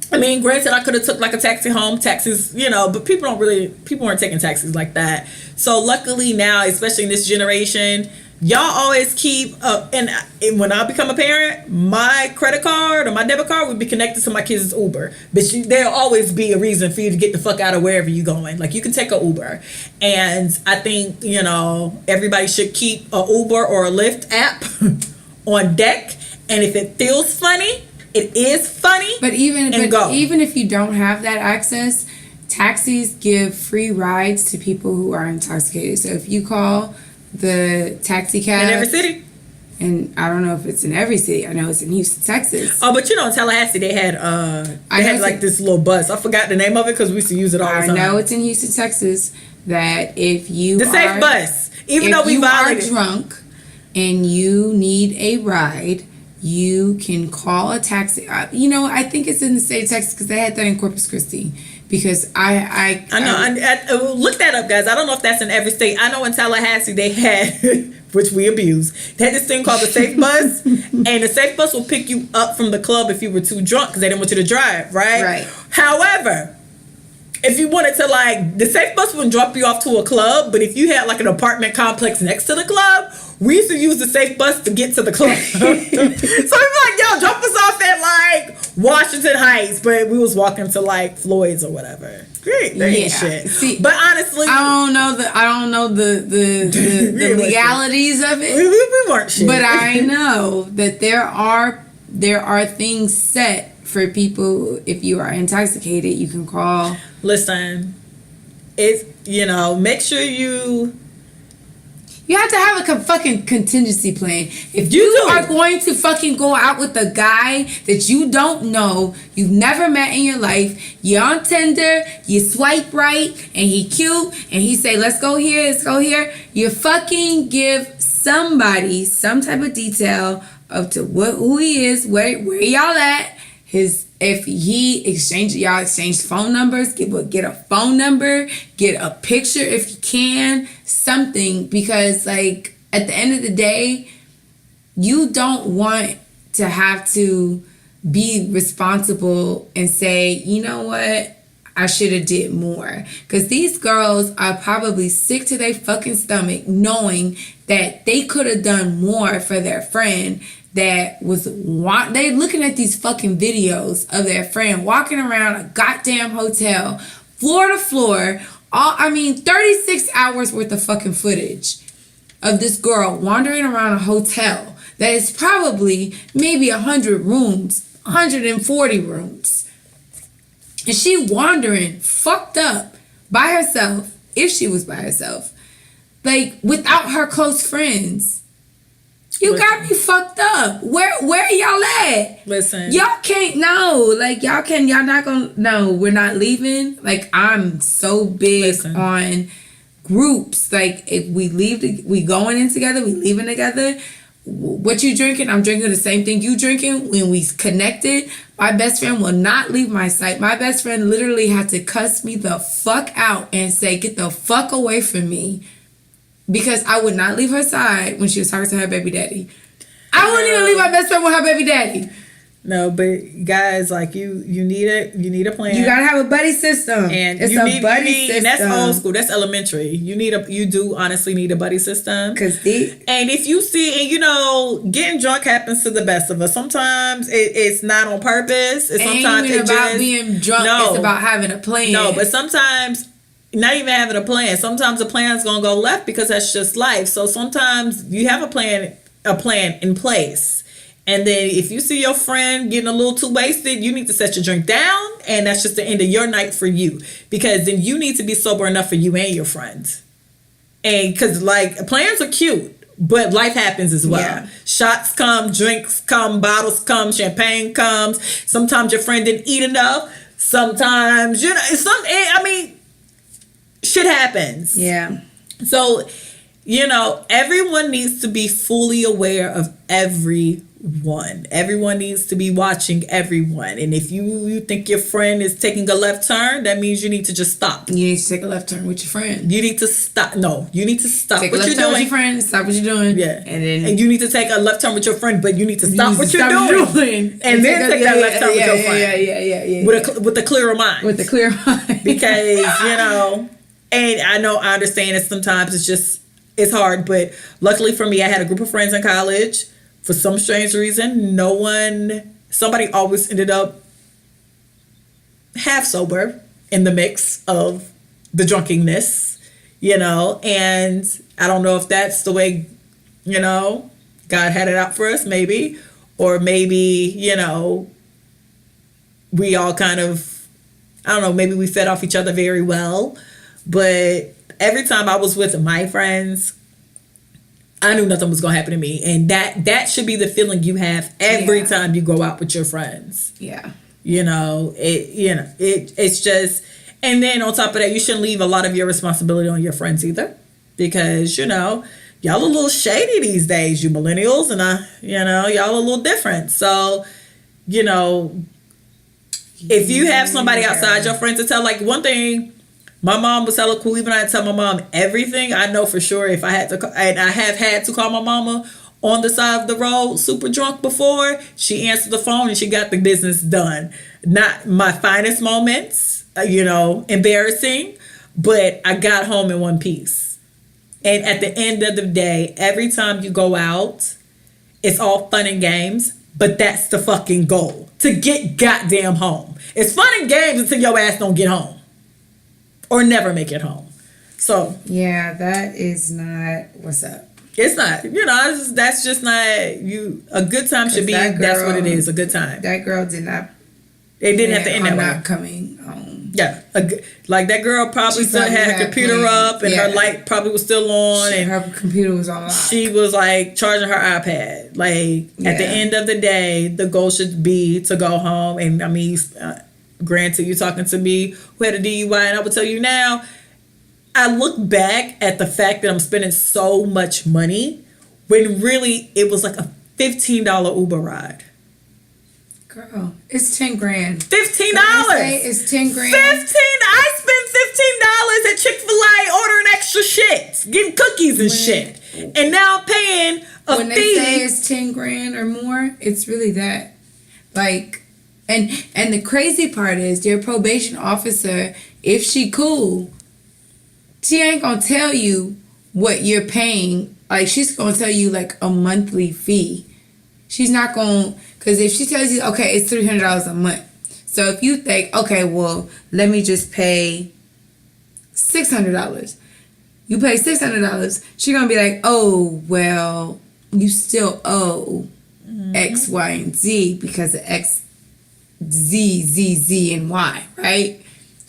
granted, I could have took like a taxi home, taxis, but people weren't taking taxis like that. So luckily now, especially in this generation, y'all always keep and when I become a parent, my credit card or my debit card would be connected to my kids' Uber. But there'll always be a reason for you to get the fuck out of wherever you're going. Like, you can take a Uber. And I think, everybody should keep a Uber or a Lyft app on deck. And if it feels funny, it is funny. But even if you don't have that access, taxis give free rides to people who are intoxicated. So if you call the taxi cab In every city? and I don't know if it's in every city. I know it's in Houston, Texas. Oh, but you know, in Tallahassee, they had like this little bus. I forgot the name of it because we used to use it all the time. I know it's in Houston, Texas. That if you the safe bus, even though we violated, are drunk and you need a ride, you can call a taxi. You know, I think it's in the state of Texas because they had that in Corpus Christi. Because I know. Look that up, guys. I don't know if that's in every state. I know in Tallahassee they had, which we abuse, they had this thing called the safe bus, and the safe bus will pick you up from the club if you were too drunk because they didn't want you to drive, right? Right. However, if you wanted to, like, the safe bus wouldn't drop you off to a club, but if you had like an apartment complex next to the club, we used to use the safe bus to get to the club. So we'd be like, yo, drop us off at like Washington Heights, but we was walking to like Floyd's or whatever. Great, they ain't shit. See, but honestly, I don't know the legalities of it. We weren't shit. But I know that there are things set for people. If you are intoxicated, you can call. Listen, it's, you know, make sure you have to have a fucking contingency plan. If you are going to fucking go out with a guy that you don't know, you've never met in your life, you're on Tinder, you swipe right, and he cute, and he say, let's go here, you fucking give somebody some type of detail of to who he is, where y'all at, if y'all exchange phone numbers, get a phone number, get a picture if you can, something, because like at the end of the day, you don't want to have to be responsible and say, you know what, I should have did more. Because these girls are probably sick to their fucking stomach knowing that they could have done more for their friend that was they looking at these fucking videos of their friend walking around a goddamn hotel, floor to floor, 36 hours worth of fucking footage of this girl wandering around a hotel that is probably maybe 100 rooms, 140 rooms. And she wandering fucked up by herself, if she was by herself, like without her close friends. You got me fucked up. Where y'all at? Listen. Y'all can't know. Like y'all not gonna no, we're not leaving. Like I'm so big on groups. Like if we leave we going in together, we leaving together. What you drinking? I'm drinking the same thing you drinking. When we connected, my best friend will not leave my sight. My best friend literally had to cuss me the fuck out and say, get the fuck away from me. Because I would not leave her side when she was talking to her baby daddy. I wouldn't even leave my best friend with her baby daddy. No, but guys, like you need a plan. You gotta have a buddy system, and it's a buddy system. And that's old school. That's elementary. You do honestly need a buddy system. And if you see, and you know, getting drunk happens to the best of us. Sometimes it's not on purpose. Sometimes it's about being drunk. No, it's about having a plan. No, but sometimes. Not even having a plan. Sometimes the plan's gonna go left because that's just life. So sometimes you have a plan in place. And then if you see your friend getting a little too wasted, you need to set your drink down, and that's just the end of your night for you. Because then you need to be sober enough for you and your friends. And because like plans are cute, but life happens as well. Yeah. Shots come, drinks come, bottles come, champagne comes. Sometimes your friend didn't eat enough. Sometimes shit happens. Yeah. So, you know, everyone needs to be fully aware of everyone. Everyone needs to be watching everyone. And if you think your friend is taking a left turn, that means you need to just stop. You need to take a left turn with your friend. You need to stop. No, you need to stop take what a left you're turn doing. With your friend, stop what you're doing. Yeah. And you need to take a left turn with your friend, but you need to stop what you're doing. And then take that left turn with your friend. Yeah. With a clearer mind. With a clear mind. Because, you know, and I understand that sometimes it's hard, but luckily for me, I had a group of friends in college. For some strange reason, somebody always ended up half sober in the mix of the drunkenness, you know, and I don't know if that's the way, you know, God had it out for us, maybe, or maybe, you know, we all kind of I don't know, maybe we fed off each other very well. But every time I was with my friends, I knew nothing was going to happen to me. And that should be the feeling you have every time you go out with your friends. Yeah. It's just, and then on top of that, you shouldn't leave a lot of your responsibility on your friends either. Because, y'all a little shady these days, you millennials, and y'all a little different. So, if you have somebody outside your friends to tell, like one thing, my mom was hella cool. Even I tell my mom everything. I know for sure if I had to, and I have had to call my mama on the side of the road, super drunk before, she answered the phone and she got the business done. Not my finest moments, embarrassing, but I got home in one piece. And at the end of the day, every time you go out, it's all fun and games, but that's the fucking goal, to get goddamn home. It's fun and games until your ass don't get home or never make it home. So yeah, that is not what's up. It's not, that's just not you. A good time should be, that's what it is, a good time. That girl did not. It didn't have to end that way. Not coming home. Yeah, like that girl probably still had her computer up and her light probably was still on, and her computer was on. She was like charging her iPad. Like at the end of the day, the goal should be to go home. And I mean, granted, you talking to me who had a DUI, and I will tell you now, I look back at the fact that I'm spending so much money when really it was like a $15 Uber ride. Girl, it's 10 grand. $15. It's 10 grand. I spent $15 at Chick-fil-A ordering extra shit, getting cookies and shit, and now I'm paying a when fee. They say it's 10 grand or more, it's really that. Like, and the crazy part is your probation officer, if she cool, she ain't gonna tell you what you're paying. Like, she's gonna tell you like a monthly fee. She's not gonna, because if she tells you, okay, it's $300 a month. So if you think, okay, well, let me just pay $600. You pay $600. She's gonna be like, oh, well, you still owe X, Y, and Z because of X, Z, Z, Z, and Y, right?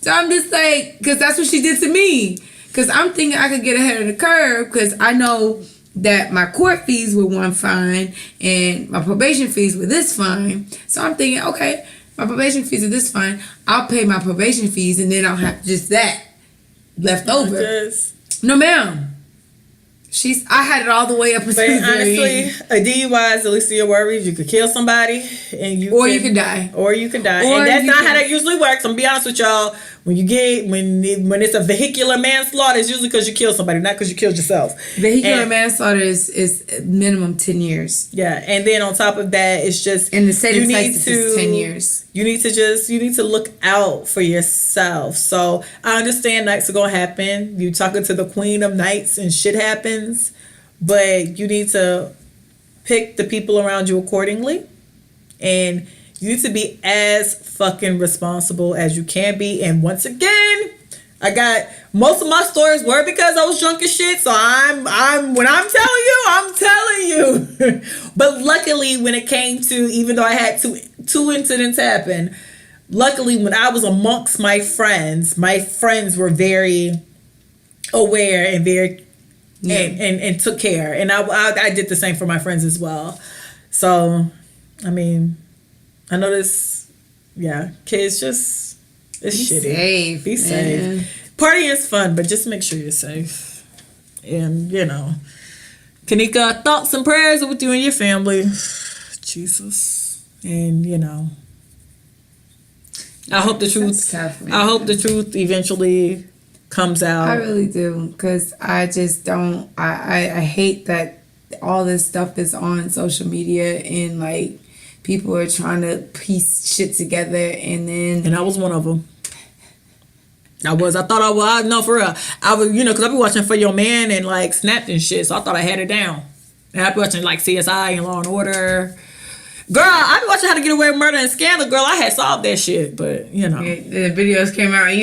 So I'm just like, because that's what she did to me. Because I'm thinking I could get ahead of the curve because I know that my court fees were one fine and my probation fees were this fine. So I'm thinking, okay, my probation fees are this fine. I'll pay my probation fees and then I'll have just that left over. No, ma'am. I had it all the way up until the honestly, a DUI is the least of your worries. You could kill somebody, and you could die. And that's not how that usually works. I'm gonna be honest with y'all. When it's a vehicular manslaughter, it's usually because you killed somebody, not because you killed yourself. Vehicular manslaughter is minimum 10 years. Yeah, and then on top of that, it's just in the state of Texas, it's 10 years. You need to look out for yourself. So I understand nights are gonna happen. You talking to the queen of nights and shit happens, but you need to pick the people around you accordingly, and you need to be as fucking responsible as you can be. And once again, I got most of my stories were because I was drunk as shit. So I'm telling you. But luckily, when it came to, even though I had two incidents happen, luckily when I was amongst my friends were very aware and very and took care. And I did the same for my friends as well. So I mean, I know this, kids just, it's shitty. Safe, be safe. Partying is fun, but just make sure you're safe. And, Kenneka, thoughts and prayers with you and your family. Jesus. And, I hope the truth, tough, I hope the truth eventually comes out. I really do, because I just don't, I hate that all this stuff is on social media and, like, people are trying to piece shit together, and I was one of them. I thought I was. No, for real. I was, because I be watching For Your Man and like Snapped and shit, so I thought I had it down. And I be watching like CSI and Law and Order. Girl, I be watching How to Get Away with Murder and Scandal. Girl, I had solved that shit, but the videos came out. I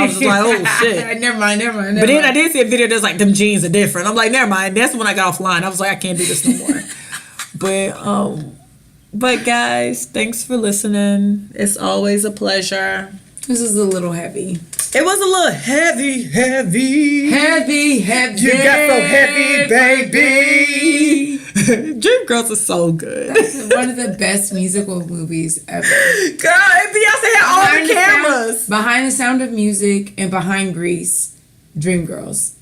was just like, oh shit. Never mind. But then I did see a video that's like, them jeans are different. I'm like, never mind. That's when I got offline. I was like, I can't do this no more. But guys, thanks for listening. It's always a pleasure. This is a little heavy. It was a little heavy. Heavy. You got so heavy, baby. Dreamgirls are so good. That's one of the best musical movies ever. Girl, and Beyonce had all the cameras. Behind the Sound of Music and Behind Grease, Dreamgirls.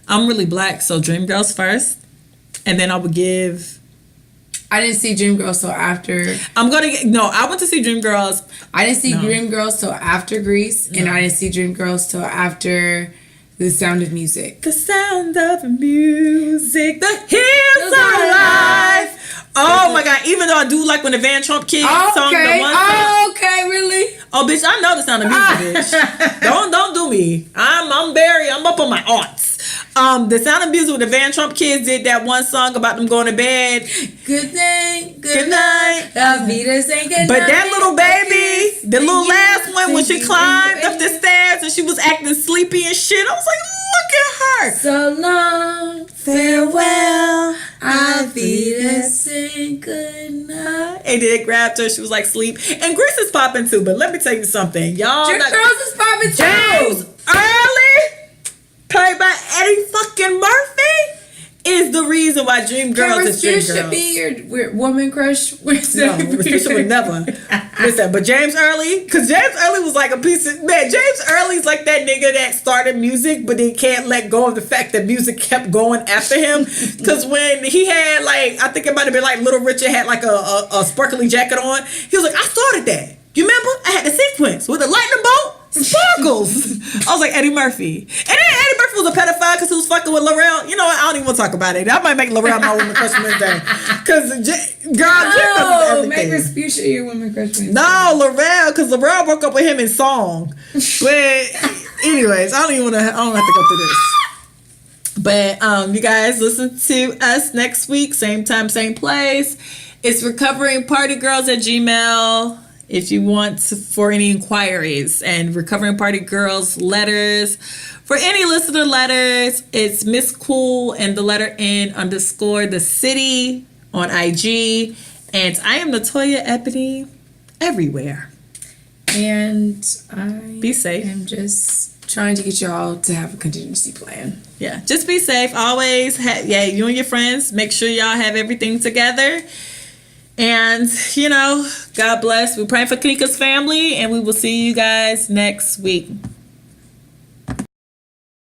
I'm really black, so Dreamgirls first. And then I would give... I didn't see Dreamgirls till after. I went to see Dreamgirls. I didn't see Dreamgirls till after Grease, and I didn't see Dreamgirls till after The Sound of Music. The sound of music, the hills are alive. Oh my God! Even though I do like when the Van Trump kids sung the one song. Okay, really? Oh, bitch! I know the sound of music, bitch. Don't do me. I'm up on my arts. The Sound of Music with the Van Trump kids did that one song about them going to bed. Good night. I'll be the same. But that little baby, the little last one, when she climbed up the stairs and she was acting sleepy and shit, I was like, look at her. So long, farewell. I'll be the same. Good night. And then it grabbed her. She was like, sleep. And Grease is popping too. But let me tell you something, y'all. Dreamgirls is popping too. James Early, played by Eddie fucking Murphy, is the reason why Dreamgirls is Dreamgirls. should be your woman crush. No, Ristisha would never. Listen, but James Early, because James Early was like a piece of... Man, James Early's like that nigga that started music, but he can't let go of the fact that music kept going after him. Because when he had, like, I think it might have been like Little Richard had like a sparkly jacket on, he was like, I started that. You remember? I had the sequence with the lightning bolt. Sparkles. I was like, Eddie Murphy. And then Eddie Murphy was a pedophile because he was fucking with Laurel. You know what? I don't even want to talk about it. I might make Laurel my woman crush Wednesday. Because, girl, make Respucia your woman crush Wednesday. No, Laurel, because Laurel broke up with him in song. But, anyways, I don't have to go through this. But, you guys, listen to us next week. Same time, same place. It's recoveringpartygirls at Gmail. If you want for any inquiries, and Recovering Party Girls letters. For any listener letters, it's Miss Cool and the letter N _ the city on IG. And I am NatoyaEbony everywhere. And I be safe. I'm just trying to get y'all to have a contingency plan. Yeah, just be safe. Always, you and your friends, make sure y'all have everything together. And, God bless. We're praying for Kenneka's family, and we will see you guys next week.